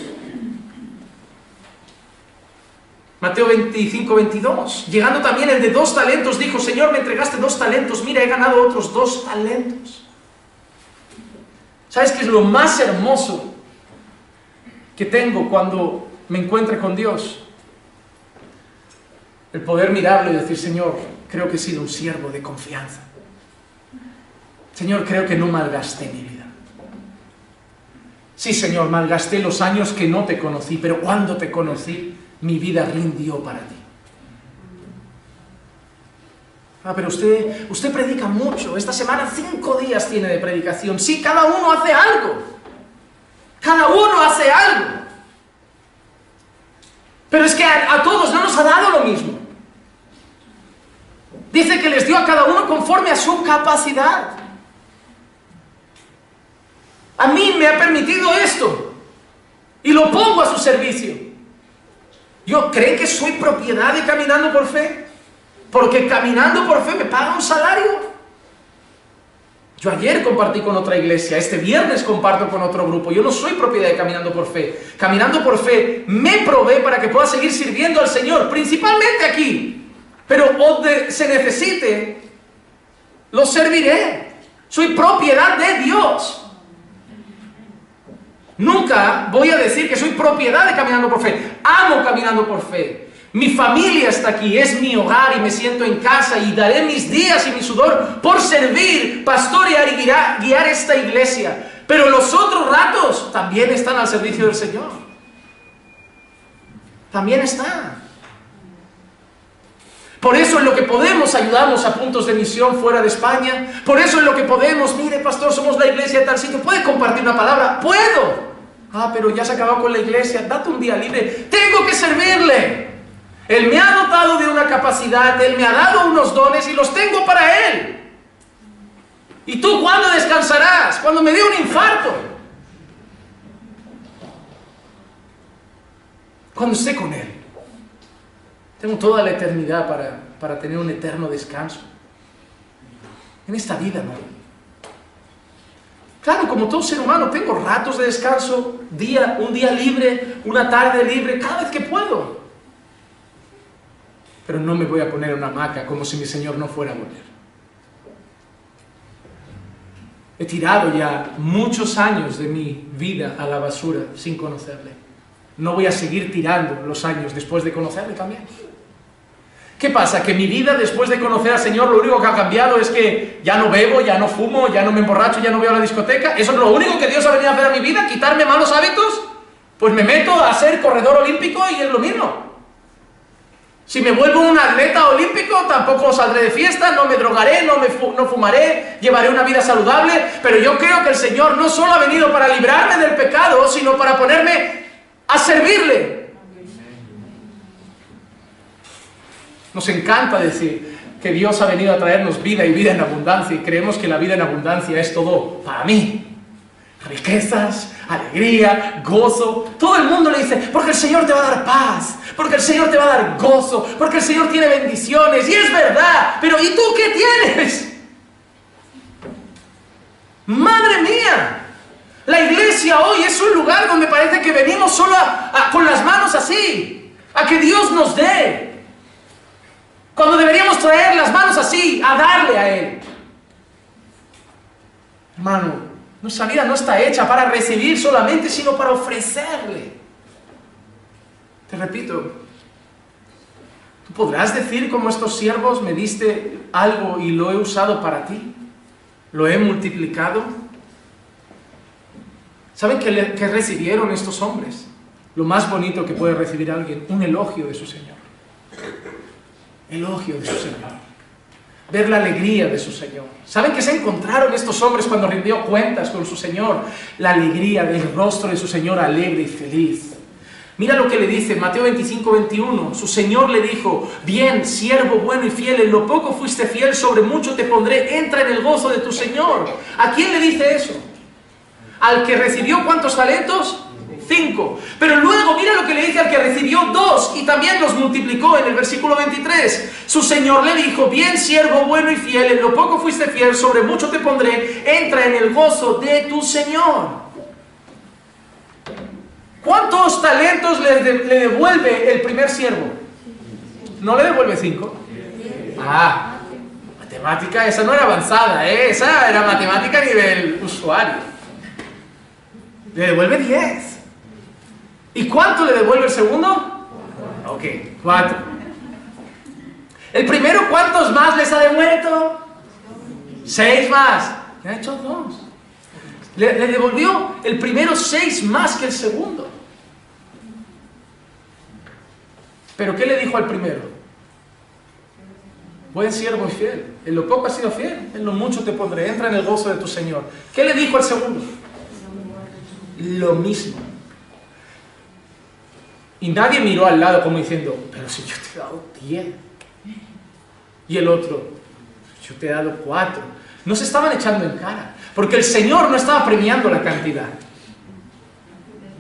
Mateo 25, 22. Llegando también el de 2 talentos, dijo: Señor, me entregaste 2 talentos, mira, he ganado otros 2 talentos. ¿Sabes qué es lo más hermoso que tengo cuando me encuentre con Dios? El poder mirarlo y decir: Señor, creo que he sido un siervo de confianza. Señor, creo que no malgasté mi vida. Sí, Señor, malgasté los años que no te conocí, pero cuando te conocí, mi vida rindió para ti. Pero usted predica mucho. Esta semana 5 días tiene de predicación. Sí, cada uno hace algo. Cada uno hace algo. Pero es que a todos no nos ha dado lo mismo. Dice que les dio a cada uno conforme a su capacidad. A mí me ha permitido esto. Y lo pongo a su servicio. ¿Creen que soy propiedad de Caminando por Fe? Porque Caminando por Fe me paga un salario. Yo ayer compartí con otra iglesia, este viernes comparto con otro grupo. Yo no soy propiedad de Caminando por Fe. Caminando por Fe me provee para que pueda seguir sirviendo al Señor, principalmente aquí. Pero donde se necesite, lo serviré. Soy propiedad de Dios. Nunca voy a decir que soy propiedad de Caminando por Fe. Amo Caminando por Fe. Mi familia está aquí, es mi hogar y me siento en casa y daré mis días y mi sudor por servir, pastorear y guiar esta iglesia. Pero los otros ratos también están al servicio del Señor. También están. Por eso en lo que podemos ayudamos a puntos de misión fuera de España. Por eso en lo que podemos, mire pastor, somos la iglesia de tal sitio, ¿puede compartir una palabra? ¡Puedo! Pero ya se acabó con la iglesia, date un día libre. ¡Tengo que servirle! Él me ha dotado de una capacidad, Él me ha dado unos dones y los tengo para Él. ¿Y tú cuándo descansarás? Cuando me dé un infarto. Cuando esté con Él. Tengo toda la eternidad para tener un eterno descanso. En esta vida no. Claro, como todo ser humano, tengo ratos de descanso, un día libre, una tarde libre, cada vez que puedo. Pero no me voy a poner una hamaca como si mi Señor no fuera a volver. He tirado ya muchos años de mi vida a la basura sin conocerle. No voy a seguir tirando los años después de conocerle también. ¿Qué pasa? Que mi vida después de conocer al Señor lo único que ha cambiado es que ya no bebo, ya no fumo, ya no me emborracho, ya no voy a la discoteca. ¿Eso es lo único que Dios ha venido a hacer a mi vida? ¿Quitarme malos hábitos? Pues me meto a ser corredor olímpico y es lo mismo. Si me vuelvo un atleta olímpico, tampoco saldré de fiesta, no me drogaré, no fumaré, llevaré una vida saludable, pero yo creo que el Señor no solo ha venido para librarme del pecado, sino para ponerme a servirle. Nos encanta decir que Dios ha venido a traernos vida y vida en abundancia, y creemos que la vida en abundancia es todo para mí. Riquezas, alegría, gozo. Todo el mundo le dice, porque el Señor te va a dar paz, porque el Señor te va a dar gozo, porque el Señor tiene bendiciones. Y es verdad, pero ¿y tú qué tienes? Madre mía, la iglesia hoy es un lugar donde parece que venimos solo con las manos así, a que Dios nos dé, cuando deberíamos traer las manos así, a darle a Él. Hermano, nuestra vida no está hecha para recibir solamente, sino para ofrecerle. Te repito, ¿tú podrás decir como estos siervos, me diste algo y lo he usado para ti? ¿Lo he multiplicado? ¿Saben qué recibieron estos hombres? Lo más bonito que puede recibir alguien, un elogio de su Señor. Elogio de su Señor. Ver la alegría de su Señor. ¿Saben qué se encontraron estos hombres cuando rindió cuentas con su Señor? La alegría del rostro de su Señor alegre y feliz. Mira lo que le dice Mateo 25, 21. Su Señor le dijo, bien, siervo bueno y fiel, en lo poco fuiste fiel, sobre mucho te pondré, entra en el gozo de tu Señor. ¿A quién le dice eso? ¿Al que recibió cuántos talentos? 5. Pero luego mira lo que le dice al que recibió 2 y también los multiplicó en el versículo 23. Su Señor le dijo, bien, siervo bueno y fiel, en lo poco fuiste fiel, sobre mucho te pondré, entra en el gozo de tu Señor. ¿Cuántos talentos le devuelve el primer siervo? ¿No le devuelve 5? Ah, matemática, esa no era avanzada, esa era matemática a nivel usuario. Le devuelve 10. ¿Y cuánto le devuelve el segundo? Ok, 4. ¿El primero cuántos más les ha devuelto? 6 más. Le ha hecho 2. Le devolvió el primero 6 más que el segundo. ¿Pero qué le dijo al primero? Buen siervo y fiel. En lo poco has sido fiel, en lo mucho te pondré. Entra en el gozo de tu Señor. ¿Qué le dijo al segundo? Lo mismo. Y nadie miró al lado como diciendo, pero si yo te he dado 10. Y el otro, yo te he dado 4. No se estaban echando en cara. Porque el Señor no estaba premiando la cantidad.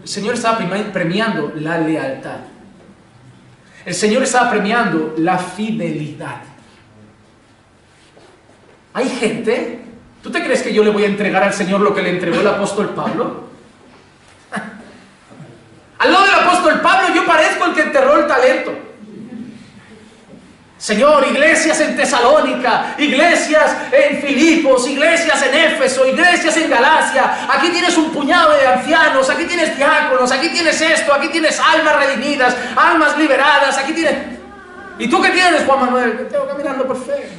El Señor estaba premiando la lealtad. El Señor estaba premiando la fidelidad. Hay gente, ¿tú te crees que yo le voy a entregar al Señor lo que le entregó el apóstol Pablo? Al lado del apóstol Pablo yo parezco el que enterró el talento. Señor, iglesias en Tesalónica, iglesias en Filipos, iglesias en Éfeso, iglesias en Galacia. Aquí tienes un puñado de ancianos, aquí tienes diáconos, aquí tienes esto, aquí tienes almas redimidas, almas liberadas, aquí tienes... ¿Y tú qué tienes, Juan Manuel? Que tengo caminando por fe.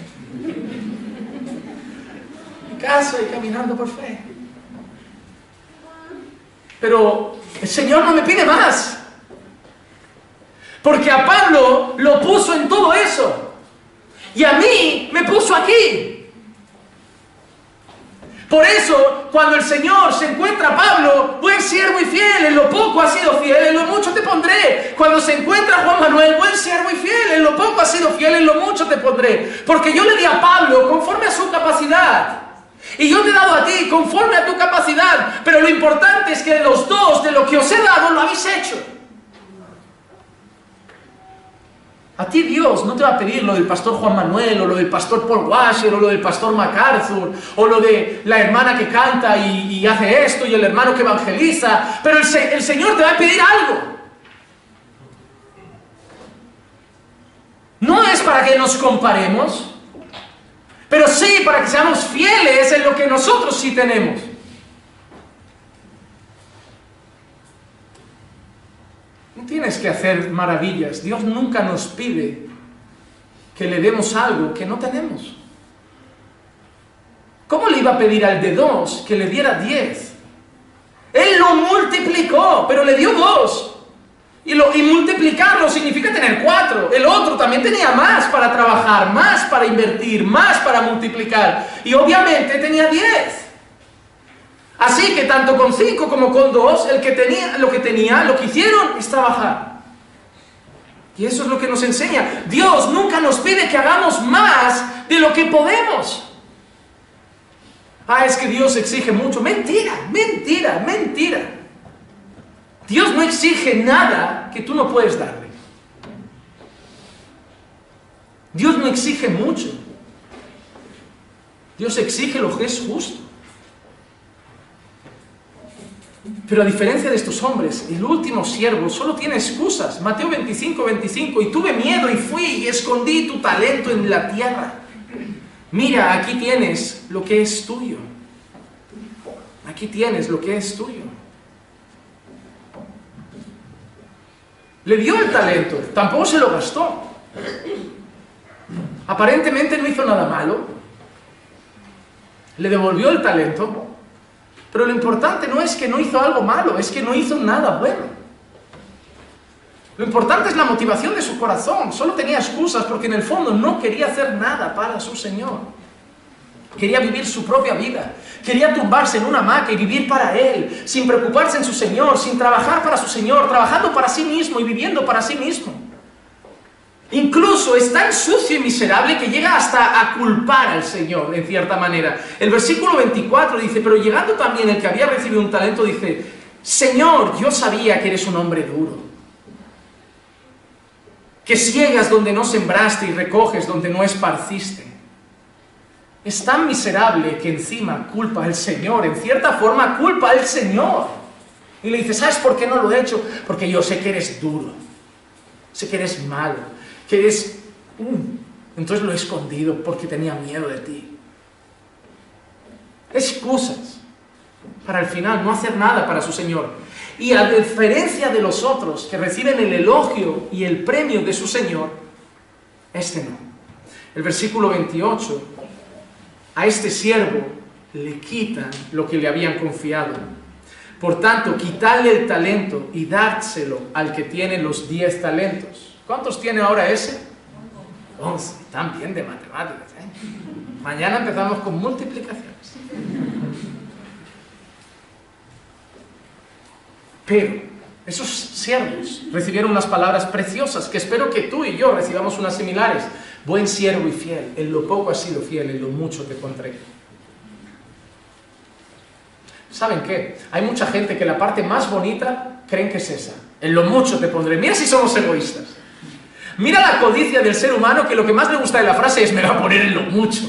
En casa y caminando por fe. Pero el Señor no me pide más. Porque a Pablo lo puso en todo eso. Y a mí me puso aquí. Por eso, cuando el Señor se encuentra a Pablo, buen siervo y fiel, en lo poco has sido fiel, en lo mucho te pondré. Cuando se encuentra a Juan Manuel, buen siervo y fiel, en lo poco has sido fiel, en lo mucho te pondré. Porque yo le di a Pablo conforme a su capacidad. Y yo te he dado a ti conforme a tu capacidad. Pero lo importante es que los dos, de lo que os he dado, lo habéis hecho. A ti Dios no te va a pedir lo del pastor Juan Manuel, o lo del pastor Paul Washer, o lo del pastor MacArthur, o lo de la hermana que canta y hace esto, y el hermano que evangeliza. Pero el Señor te va a pedir algo. No es para que nos comparemos, pero sí para que seamos fieles en lo que nosotros sí tenemos. No tienes que hacer maravillas. Dios nunca nos pide que le demos algo que no tenemos. ¿Cómo le iba a pedir al de 2 que le diera 10? Él lo multiplicó, pero le dio 2. Y multiplicarlo significa tener 4. El otro también tenía más para trabajar, más para invertir, más para multiplicar. Y obviamente tenía 10. Así que tanto con 5 como con 2, lo que hicieron es trabajar. Y eso es lo que nos enseña. Dios nunca nos pide que hagamos más de lo que podemos. Ah, es que Dios exige mucho. Mentira, mentira, mentira. Dios no exige nada que tú no puedes darle. Dios no exige mucho. Dios exige lo que es justo. Pero a diferencia de estos hombres, el último siervo solo tiene excusas. Mateo 25, 25. Y tuve miedo y fui y escondí tu talento en la tierra. Mira, aquí tienes lo que es tuyo. Aquí tienes lo que es tuyo. Le dio el talento, tampoco se lo gastó. Aparentemente no hizo nada malo. Le devolvió el talento. Pero lo importante no es que no hizo algo malo, es que no hizo nada bueno. Lo importante es la motivación de su corazón. Solo tenía excusas porque en el fondo no quería hacer nada para su Señor. Quería vivir su propia vida. Quería tumbarse en una hamaca y vivir para Él, sin preocuparse en su Señor, sin trabajar para su Señor, trabajando para sí mismo y viviendo para sí mismo. Incluso es tan sucio y miserable que llega hasta a culpar al Señor, en cierta manera. El versículo 24 dice, pero llegando también el que había recibido un talento, dice, Señor, yo sabía que eres un hombre duro, que ciegas donde no sembraste y recoges donde no esparciste. Es tan miserable que encima culpa al Señor, en cierta forma culpa al Señor. Y le dice, ¿sabes por qué no lo he hecho? Porque yo sé que eres duro, sé que eres malo, que eres... Entonces lo he escondido porque tenía miedo de ti. Excusas para al final no hacer nada para su Señor. Y a diferencia de los otros que reciben el elogio y el premio de su Señor, este no. El versículo 28, a este siervo le quitan lo que le habían confiado. Por tanto, quitadle el talento y dárselo al que tiene los 10 talentos. ¿Cuántos tiene ahora ese? 11. Están bien de matemáticas, ¿eh? Mañana empezamos con multiplicaciones. Pero esos siervos recibieron unas palabras preciosas que espero que tú y yo recibamos unas similares. Buen siervo y fiel, en lo poco has sido fiel, en lo mucho te pondré. ¿Saben qué? Hay mucha gente que la parte más bonita creen que es esa. En lo mucho te pondré. Mira si somos egoístas. Mira la codicia del ser humano, que lo que más le gusta de la frase es me va a poner en lo mucho.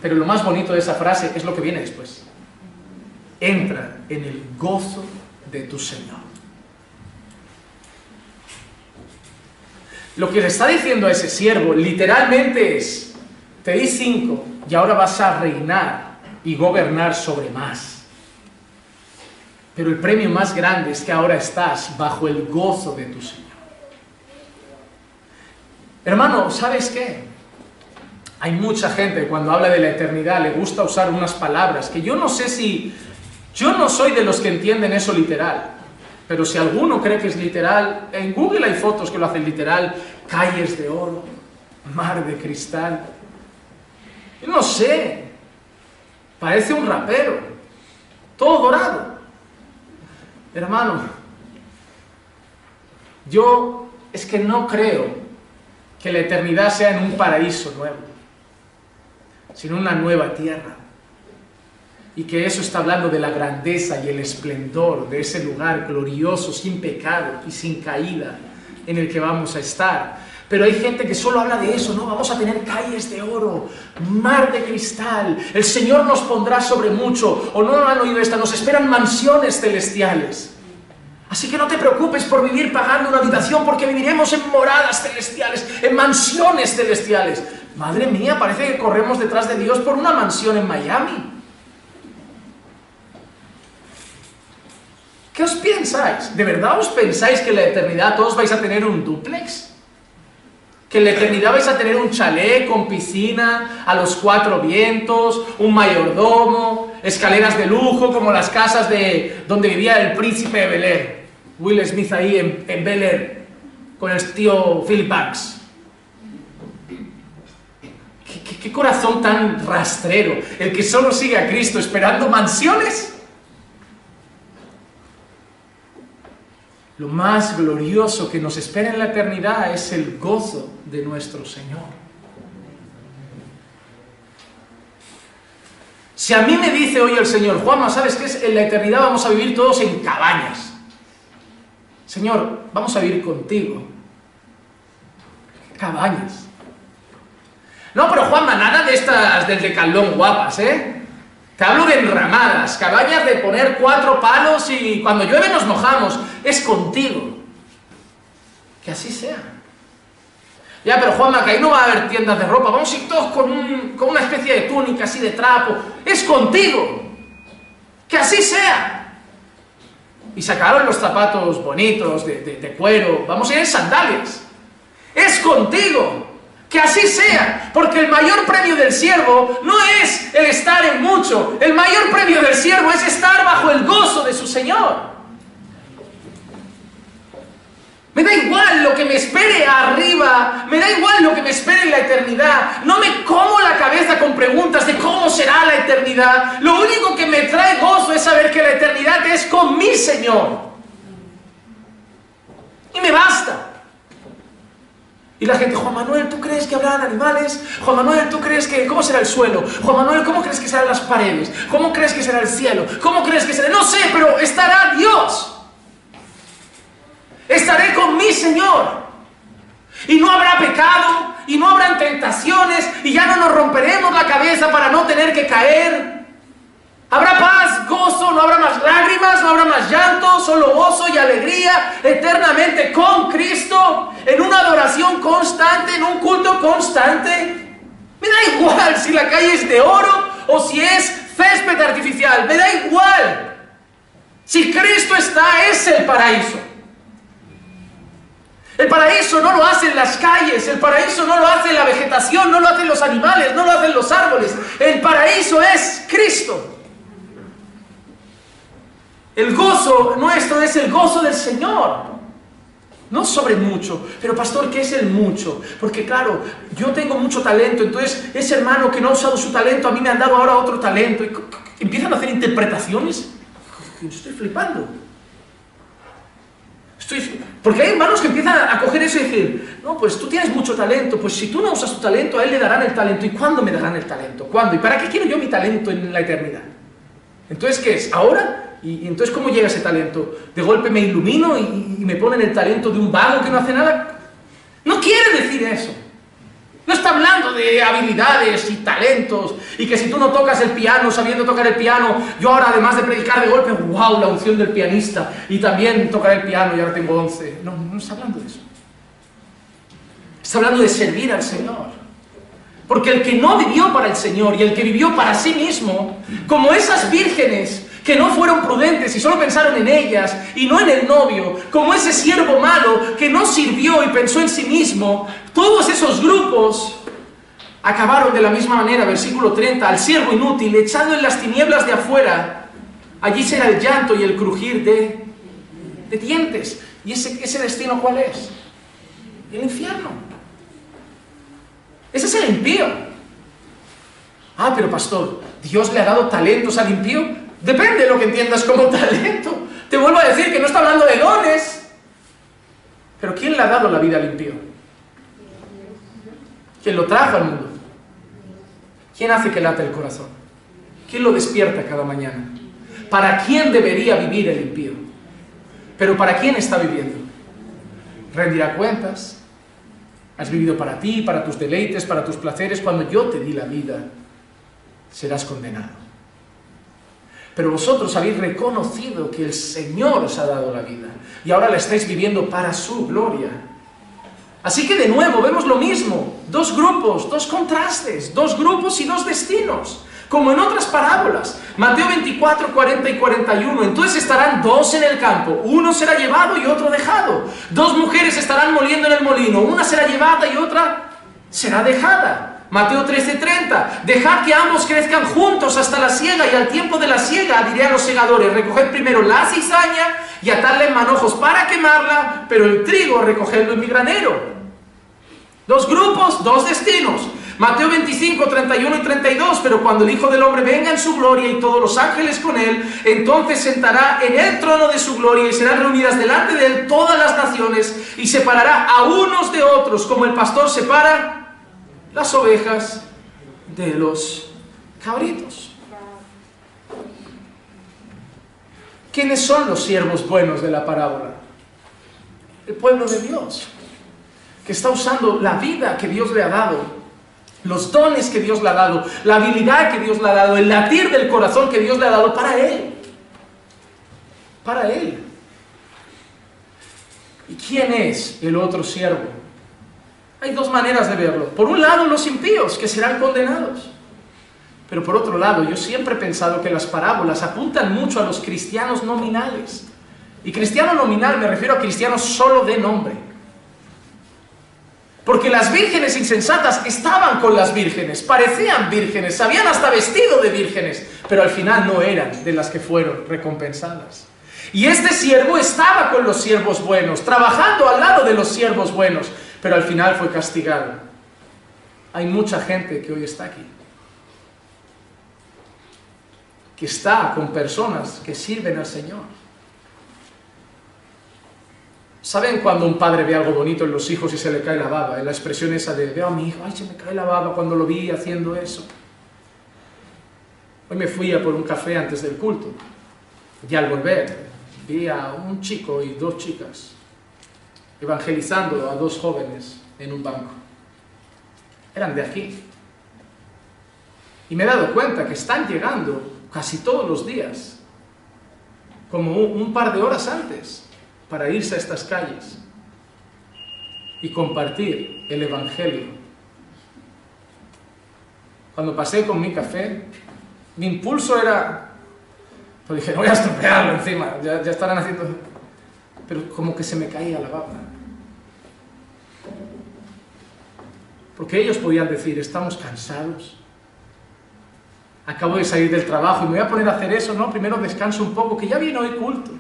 Pero lo más bonito de esa frase es lo que viene después. Entra en el gozo de tu Señor. Lo que le está diciendo a ese siervo literalmente es, te di 5 y ahora vas a reinar y gobernar sobre más. Pero el premio más grande es que ahora estás bajo el gozo de tu Señor. Hermano, ¿sabes qué? Hay mucha gente que cuando habla de la eternidad le gusta usar unas palabras que yo no sé si... Yo no soy de los que entienden eso literal. Pero si alguno cree que es literal, en Google hay fotos que lo hacen literal. Calles de oro, mar de cristal. Yo no sé. Parece un rapero. Todo dorado. Hermano, yo es que no creo que la eternidad sea en un paraíso nuevo, sino una nueva tierra. Y que eso está hablando de la grandeza y el esplendor de ese lugar glorioso, sin pecado y sin caída, en el que vamos a estar. Pero hay gente que solo habla de eso, ¿no? Vamos a tener calles de oro, mar de cristal, el Señor nos pondrá sobre mucho, o no han oído esta, nos esperan mansiones celestiales. Así que no te preocupes por vivir pagando una habitación, porque viviremos en moradas celestiales, en mansiones celestiales. Madre mía, parece que corremos detrás de Dios por una mansión en Miami. ¿Qué os pensáis? ¿De verdad os pensáis que en la eternidad todos vais a tener un dúplex? ¿Que en la eternidad vais a tener un chalet con piscina, a los 4 vientos, un mayordomo, escaleras de lujo como las casas de donde vivía el príncipe de Bel-Air? Will Smith ahí en Bel-Air, con el tío Philip Banks. ¿Qué corazón tan rastrero, el que solo sigue a Cristo esperando mansiones? Lo más glorioso que nos espera en la eternidad es el gozo de nuestro Señor. Si a mí me dice hoy el Señor, Juanma, ¿sabes qué? En la eternidad vamos a vivir todos en cabañas. Señor, vamos a vivir contigo. Cabañas. No, pero Juanma, nada de estas del Decalón guapas, ¿eh? Te hablo de enramadas, cabañas de poner 4 palos y cuando llueve nos mojamos. Es contigo. Que así sea. Ya, pero Juanma, que ahí no va a haber tiendas de ropa. Vamos a ir todos con una especie de túnica así de trapo. Es contigo. Que así sea. Y sacaron los zapatos bonitos de cuero. Vamos a ir en sandalias. Es contigo. Que así sea, porque el mayor premio del siervo no es el estar en mucho, el mayor premio del siervo es estar bajo el gozo de su Señor. Me da igual lo que me espere arriba, me da igual lo que me espere en la eternidad, no me como la cabeza con preguntas de cómo será la eternidad, lo único que me trae gozo es saber que la eternidad es con mi Señor. Y me basta. Y la gente, Juan Manuel, ¿tú crees que habrán animales? Juan Manuel, ¿tú crees que... ¿Cómo será el suelo? Juan Manuel, ¿cómo crees que serán las paredes? ¿Cómo crees que será el cielo? ¿Cómo crees que será...? No sé, pero estará Dios. Estaré con mi Señor. Y no habrá pecado, y no habrán tentaciones, y ya no nos romperemos la cabeza para no tener que caer. Habrá paz, gozo, no habrá más lágrimas, no habrá más llanto, solo gozo y alegría eternamente con Cristo, en una adoración constante, en un culto constante. Me da igual si la calle es de oro o si es césped artificial, me da igual. Si Cristo está, es el paraíso. El paraíso no lo hacen las calles, el paraíso no lo hace la vegetación, no lo hacen los animales, no lo hacen los árboles. El paraíso es Cristo. El gozo nuestro es el gozo del Señor. No sobre mucho. Pero pastor, ¿qué es el mucho? Porque claro, yo tengo mucho talento, entonces ese hermano que no ha usado su talento, a mí me han dado ahora otro talento. Y empiezan a hacer interpretaciones. Estoy flipando. Porque hay hermanos que empiezan a coger eso y decir, no, pues tú tienes mucho talento, pues si tú no usas tu talento, a él le darán el talento. ¿Y cuándo me darán el talento? ¿Cuándo? ¿Y para qué quiero yo mi talento en la eternidad? Entonces, ¿qué es? ¿Ahora? ¿Y entonces cómo llega ese talento? ¿De golpe me ilumino y me ponen el talento de un vago que no hace nada? No quiere decir eso. No está hablando de habilidades y talentos y que si tú no tocas el piano sabiendo tocar el piano, yo ahora además de predicar de golpe, wow, la unción del pianista y también tocar el piano y ahora tengo 11. No, no está hablando de eso. Está hablando de servir al Señor. Porque el que no vivió para el Señor y el que vivió para sí mismo, como esas vírgenes que no fueron prudentes y solo pensaron en ellas y no en el novio, como ese siervo malo que no sirvió y pensó en sí mismo, todos esos grupos acabaron de la misma manera. Versículo 30, al siervo inútil, echado en las tinieblas de afuera, allí será el llanto y el crujir de dientes. ¿Y ese destino cuál es? El infierno. Ese es el impío. Ah, pero pastor, ¿Dios le ha dado talentos al impío? Depende de lo que entiendas como talento. Te vuelvo a decir que no está hablando de dones. Pero ¿quién le ha dado la vida al impío? ¿Quién lo trajo al mundo? ¿Quién hace que late el corazón? ¿Quién lo despierta cada mañana? ¿Para quién debería vivir el impío? ¿Pero para quién está viviendo? ¿Rendirá cuentas? ¿Has vivido para ti, para tus deleites, para tus placeres? Cuando yo te di la vida, serás condenado. Pero vosotros habéis reconocido que el Señor os ha dado la vida y ahora la estáis viviendo para su gloria. Así que de nuevo vemos lo mismo, dos grupos, dos contrastes, dos grupos y dos destinos, como en otras parábolas. Mateo 24, 40 y 41, entonces estarán dos en el campo, uno será llevado y otro dejado. Dos mujeres estarán moliendo en el molino, una será llevada y otra será dejada. Mateo 13:30, dejad que ambos crezcan juntos hasta la siega, y al tiempo de la siega diré a los segadores, recoged primero la cizaña y atadla en manojos para quemarla, pero el trigo recogedlo en mi granero. Dos grupos, dos destinos. Mateo 25, 31 y 32, pero cuando el Hijo del Hombre venga en su gloria y todos los ángeles con él, entonces sentará en el trono de su gloria y serán reunidas delante de él todas las naciones y separará a unos de otros como el pastor separa las ovejas de los cabritos. ¿Quiénes son los siervos buenos de la parábola? El pueblo de Dios, que está usando la vida que Dios le ha dado, los dones que Dios le ha dado, la habilidad que Dios le ha dado, el latir del corazón que Dios le ha dado para Él. Para Él. ¿Y quién es el otro siervo? Hay dos maneras de verlo. Por un lado, los impíos, que serán condenados. Pero por otro lado, yo siempre he pensado que las parábolas apuntan mucho a los cristianos nominales. Y cristiano nominal me refiero a cristianos solo de nombre. Porque las vírgenes insensatas estaban con las vírgenes, parecían vírgenes, se habían hasta vestido de vírgenes, pero al final no eran de las que fueron recompensadas. Y este siervo estaba con los siervos buenos, trabajando al lado de los siervos buenos, pero al final fue castigado. Hay mucha gente que hoy está aquí, que está con personas que sirven al Señor. ¿Saben cuando un padre ve algo bonito en los hijos y se le cae la baba? La expresión esa de, veo a mi hijo, ay, se me cae la baba cuando lo vi haciendo eso. Hoy me fui a por un café antes del culto, y al volver vi a un chico y dos chicas evangelizando a dos jóvenes en un banco. Eran de aquí. Y me he dado cuenta que están llegando casi todos los días, como un par de horas antes, para irse a estas calles y compartir el Evangelio. Cuando pasé con mi café, mi impulso era, pues dije, no voy a estropearlo encima, ya estarán haciendo... Pero como que se me caía la baba. Porque ellos podían decir, estamos cansados, acabo de salir del trabajo y me voy a poner a hacer eso, ¿no? Primero descanso un poco, que ya viene hoy culto.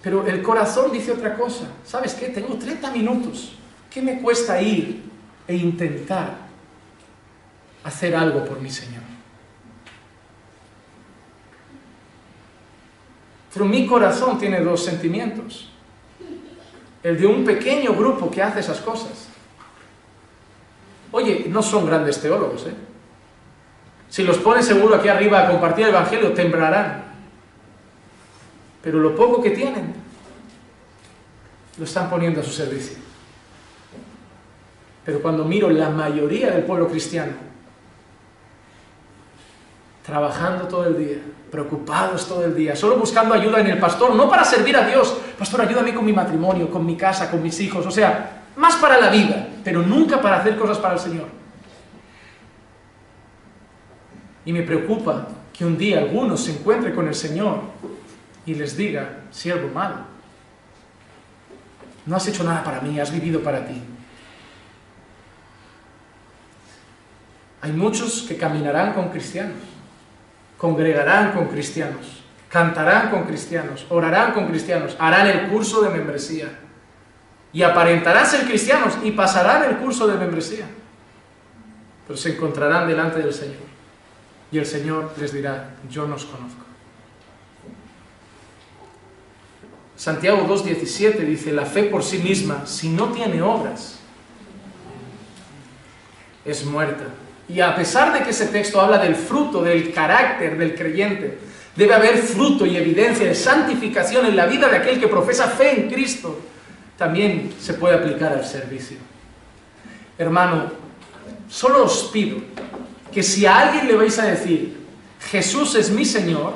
Pero el corazón dice otra cosa. ¿Sabes qué? Tengo 30 minutos. ¿Qué me cuesta ir e intentar hacer algo por mi Señor? Pero mi corazón tiene dos sentimientos. El de un pequeño grupo que hace esas cosas. Oye, no son grandes teólogos, ¿eh? Si los pones seguro aquí arriba a compartir el Evangelio, temblarán. Pero lo poco que tienen, lo están poniendo a su servicio. Pero cuando miro la mayoría del pueblo cristiano, trabajando todo el día, preocupados todo el día, solo buscando ayuda en el pastor, no para servir a Dios. Pastor, ayúdame con mi matrimonio, con mi casa, con mis hijos, o sea, más para la vida, pero nunca para hacer cosas para el Señor. Y me preocupa que un día algunos se encuentren con el Señor y les diga, siervo malo, no has hecho nada para mí, has vivido para ti. Hay muchos que caminarán con cristianos, congregarán con cristianos, cantarán con cristianos, orarán con cristianos, harán el curso de membresía y aparentarán ser cristianos y pasarán el curso de membresía, pero se encontrarán delante del Señor y el Señor les dirá, yo no os conozco. Santiago 2:17 dice, la fe por sí misma, si no tiene obras, es muerta. Y a pesar de que ese texto habla del fruto, del carácter del creyente, debe haber fruto y evidencia de santificación en la vida de aquel que profesa fe en Cristo, también se puede aplicar al servicio. Hermano, solo os pido que si a alguien le vais a decir, Jesús es mi Señor,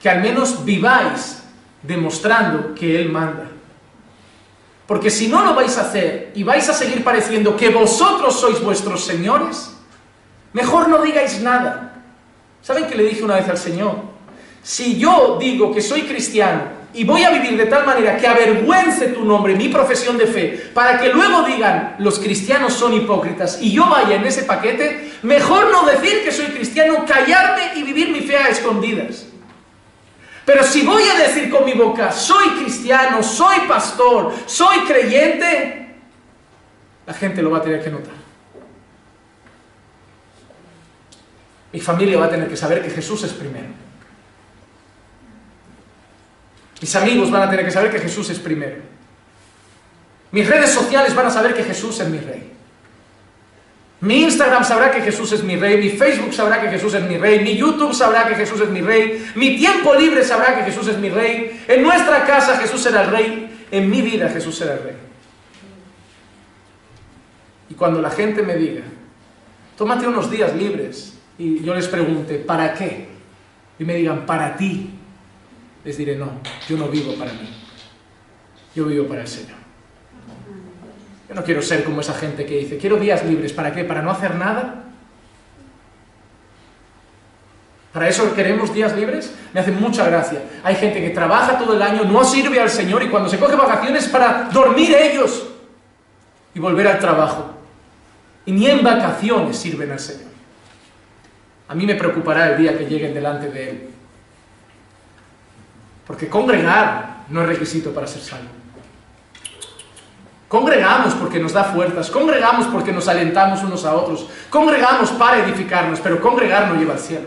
que al menos viváis demostrando que Él manda. Porque si no lo vais a hacer y vais a seguir pareciendo que vosotros sois vuestros señores, mejor no digáis nada. ¿Saben qué le dije una vez al Señor? Si yo digo que soy cristiano y voy a vivir de tal manera que avergüence tu nombre, mi profesión de fe, para que luego digan los cristianos son hipócritas y yo vaya en ese paquete, mejor no decir que soy cristiano, callarme y vivir mi fe a escondidas. Pero si voy a decir con mi boca, soy cristiano, soy pastor, soy creyente, la gente lo va a tener que notar. Mi familia va a tener que saber que Jesús es primero. Mis amigos van a tener que saber que Jesús es primero. Mis redes sociales van a saber que Jesús es mi rey. Mi Instagram sabrá que Jesús es mi rey, mi Facebook sabrá que Jesús es mi rey, mi YouTube sabrá que Jesús es mi rey, mi tiempo libre sabrá que Jesús es mi rey, en nuestra casa Jesús será el rey, en mi vida Jesús será el rey. Y cuando la gente me diga, tómate unos días libres, y yo les pregunte, ¿para qué? Y me digan, para ti, les diré, no, yo no vivo para mí, yo vivo para el Señor. Yo no quiero ser como esa gente que dice, quiero días libres, ¿para qué? ¿Para no hacer nada? ¿Para eso queremos días libres? Me hace mucha gracia. Hay gente que trabaja todo el año, no sirve al Señor, y cuando se coge vacaciones para dormir ellos y volver al trabajo. Y ni en vacaciones sirven al Señor. A mí me preocupará el día que lleguen delante de Él. Porque congregar no es requisito para ser salvo. Congregamos porque nos da fuerzas, congregamos porque nos alentamos unos a otros, congregamos para edificarnos, pero congregar no lleva al cielo.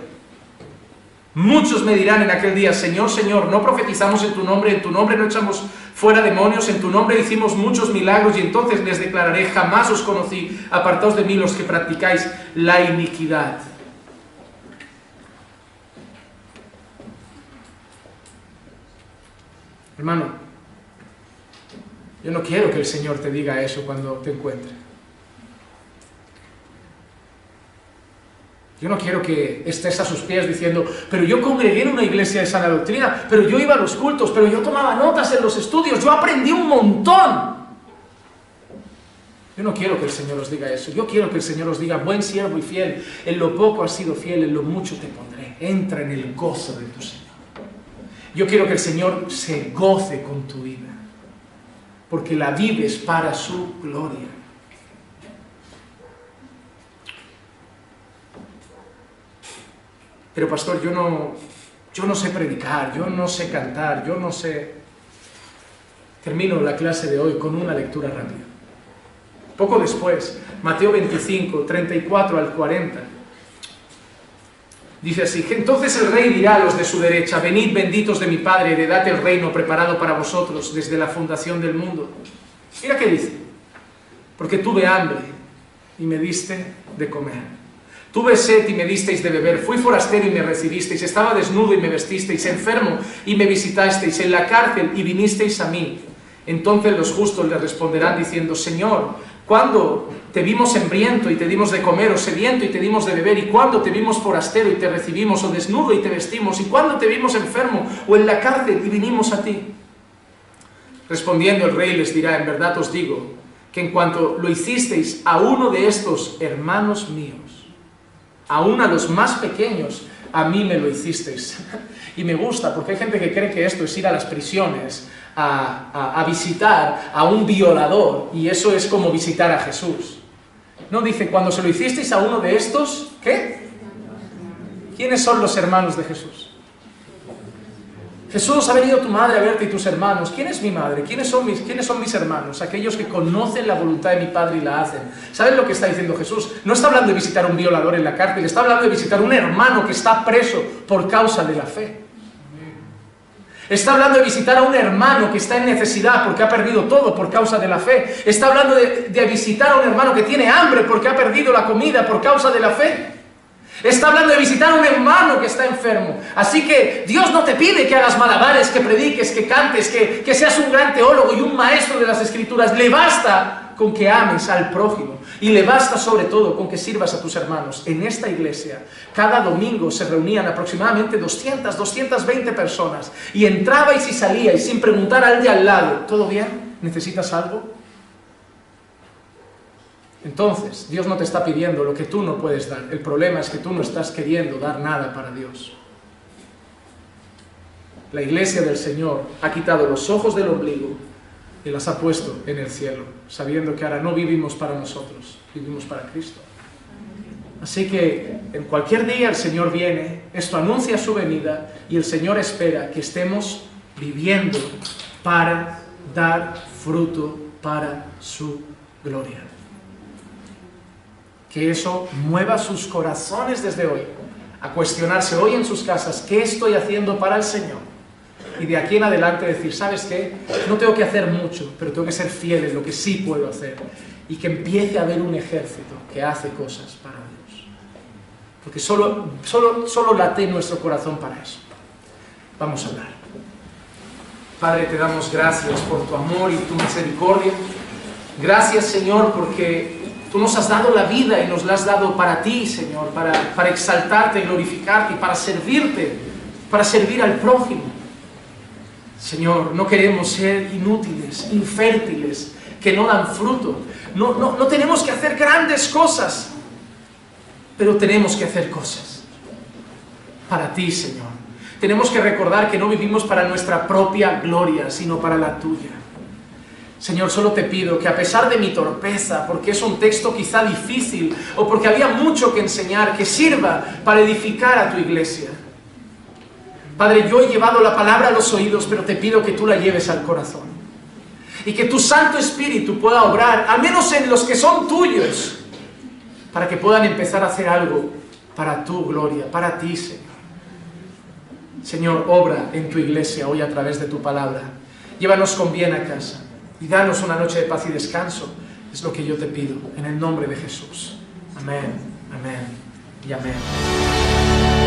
Muchos me dirán en aquel día, Señor, Señor, no profetizamos en tu nombre no echamos fuera demonios, en tu nombre hicimos muchos milagros, y entonces les declararé, jamás os conocí, apartaos de mí los que practicáis la iniquidad. Hermano, yo no quiero que el Señor te diga eso cuando te encuentre. Yo no quiero que estés a sus pies diciendo, pero yo congregué en una iglesia de sana doctrina, pero yo iba a los cultos, pero yo tomaba notas en los estudios, yo aprendí un montón. Yo no quiero que el Señor os diga eso. Yo quiero que el Señor os diga, buen siervo y fiel, en lo poco has sido fiel, en lo mucho te pondré. Entra en el gozo de tu Señor. Yo quiero que el Señor se goce con tu vida, porque la vives para su gloria. Pero pastor, yo no sé predicar, yo no sé cantar, yo no sé... Termino la clase de hoy con una lectura rápida. Poco después, Mateo 25, 34 al 40, dice así, entonces el rey dirá a los de su derecha, venid benditos de mi Padre, heredad el reino preparado para vosotros desde la fundación del mundo. Mira qué dice, porque tuve hambre y me diste de comer, tuve sed y me disteis de beber, fui forastero y me recibisteis, estaba desnudo y me vestisteis, enfermo y me visitasteis, en la cárcel y vinisteis a mí. Entonces los justos le responderán diciendo, Señor, ¿cuándo te vimos hambriento y te dimos de comer, o sediento y te dimos de beber? ¿Y cuándo te vimos forastero y te recibimos, o desnudo y te vestimos? ¿Y cuándo te vimos enfermo o en la cárcel y vinimos a ti? Respondiendo el rey les dirá, en verdad os digo, que en cuanto lo hicisteis a uno de estos hermanos míos, aún a los más pequeños, a mí me lo hicisteis. Y me gusta, porque hay gente que cree que esto es ir a las prisiones a visitar a un violador, y eso es como visitar a Jesús. No, dice, cuando se lo hicisteis a uno de estos, ¿qué? ¿Quiénes son los hermanos de Jesús? Jesús, ha venido tu madre a verte y tus hermanos. ¿Quién es mi madre? ¿Quiénes son mis hermanos? Aquellos que conocen la voluntad de mi Padre y la hacen. ¿Saben lo que está diciendo Jesús? No está hablando de visitar a un violador en la cárcel, está hablando de visitar a un hermano que está preso por causa de la fe. Está hablando de visitar a un hermano que está en necesidad porque ha perdido todo por causa de la fe. Está hablando de visitar a un hermano que tiene hambre porque ha perdido la comida por causa de la fe. Está hablando de visitar a un hermano que está enfermo. Así que Dios no te pide que hagas malabares, que prediques, que cantes, que seas un gran teólogo y un maestro de las Escrituras. Le basta con que ames al prójimo. Y le basta sobre todo con que sirvas a tus hermanos. En esta iglesia, cada domingo se reunían aproximadamente 200, 220 personas. Y entrabais y salíais sin preguntar al de al lado, ¿todo bien? ¿Necesitas algo? Entonces, Dios no te está pidiendo lo que tú no puedes dar. El problema es que tú no estás queriendo dar nada para Dios. La iglesia del Señor ha quitado los ojos del ombligo y las ha puesto en el cielo, sabiendo que ahora no vivimos para nosotros, vivimos para Cristo. Así que en cualquier día el Señor viene, esto anuncia su venida, y el Señor espera que estemos viviendo para dar fruto para su gloria. Que eso mueva sus corazones desde hoy a cuestionarse hoy en sus casas, ¿qué estoy haciendo para el Señor? Y de aquí en adelante decir, ¿sabes qué? No tengo que hacer mucho, pero tengo que ser fiel en lo que sí puedo hacer. Y que empiece a haber un ejército que hace cosas para Dios. Porque solo late nuestro corazón para eso. Vamos a hablar. Padre, te damos gracias por tu amor y tu misericordia. Gracias, Señor, porque tú nos has dado la vida y nos la has dado para ti, Señor, para exaltarte, glorificarte y para servirte, para servir al prójimo. Señor, no queremos ser inútiles, infértiles, que no dan fruto. No tenemos que hacer grandes cosas, pero tenemos que hacer cosas para ti, Señor. Tenemos que recordar que no vivimos para nuestra propia gloria, sino para la tuya. Señor, solo te pido que a pesar de mi torpeza, porque es un texto quizá difícil, o porque había mucho que enseñar, que sirva para edificar a tu iglesia. Padre, yo he llevado la palabra a los oídos, pero te pido que tú la lleves al corazón. Y que tu Santo Espíritu pueda obrar, al menos en los que son tuyos, para que puedan empezar a hacer algo para tu gloria, para ti, Señor. Señor, obra en tu iglesia hoy a través de tu palabra. Llévanos con bien a casa y danos una noche de paz y descanso. Es lo que yo te pido, en el nombre de Jesús. Amén, amén y amén.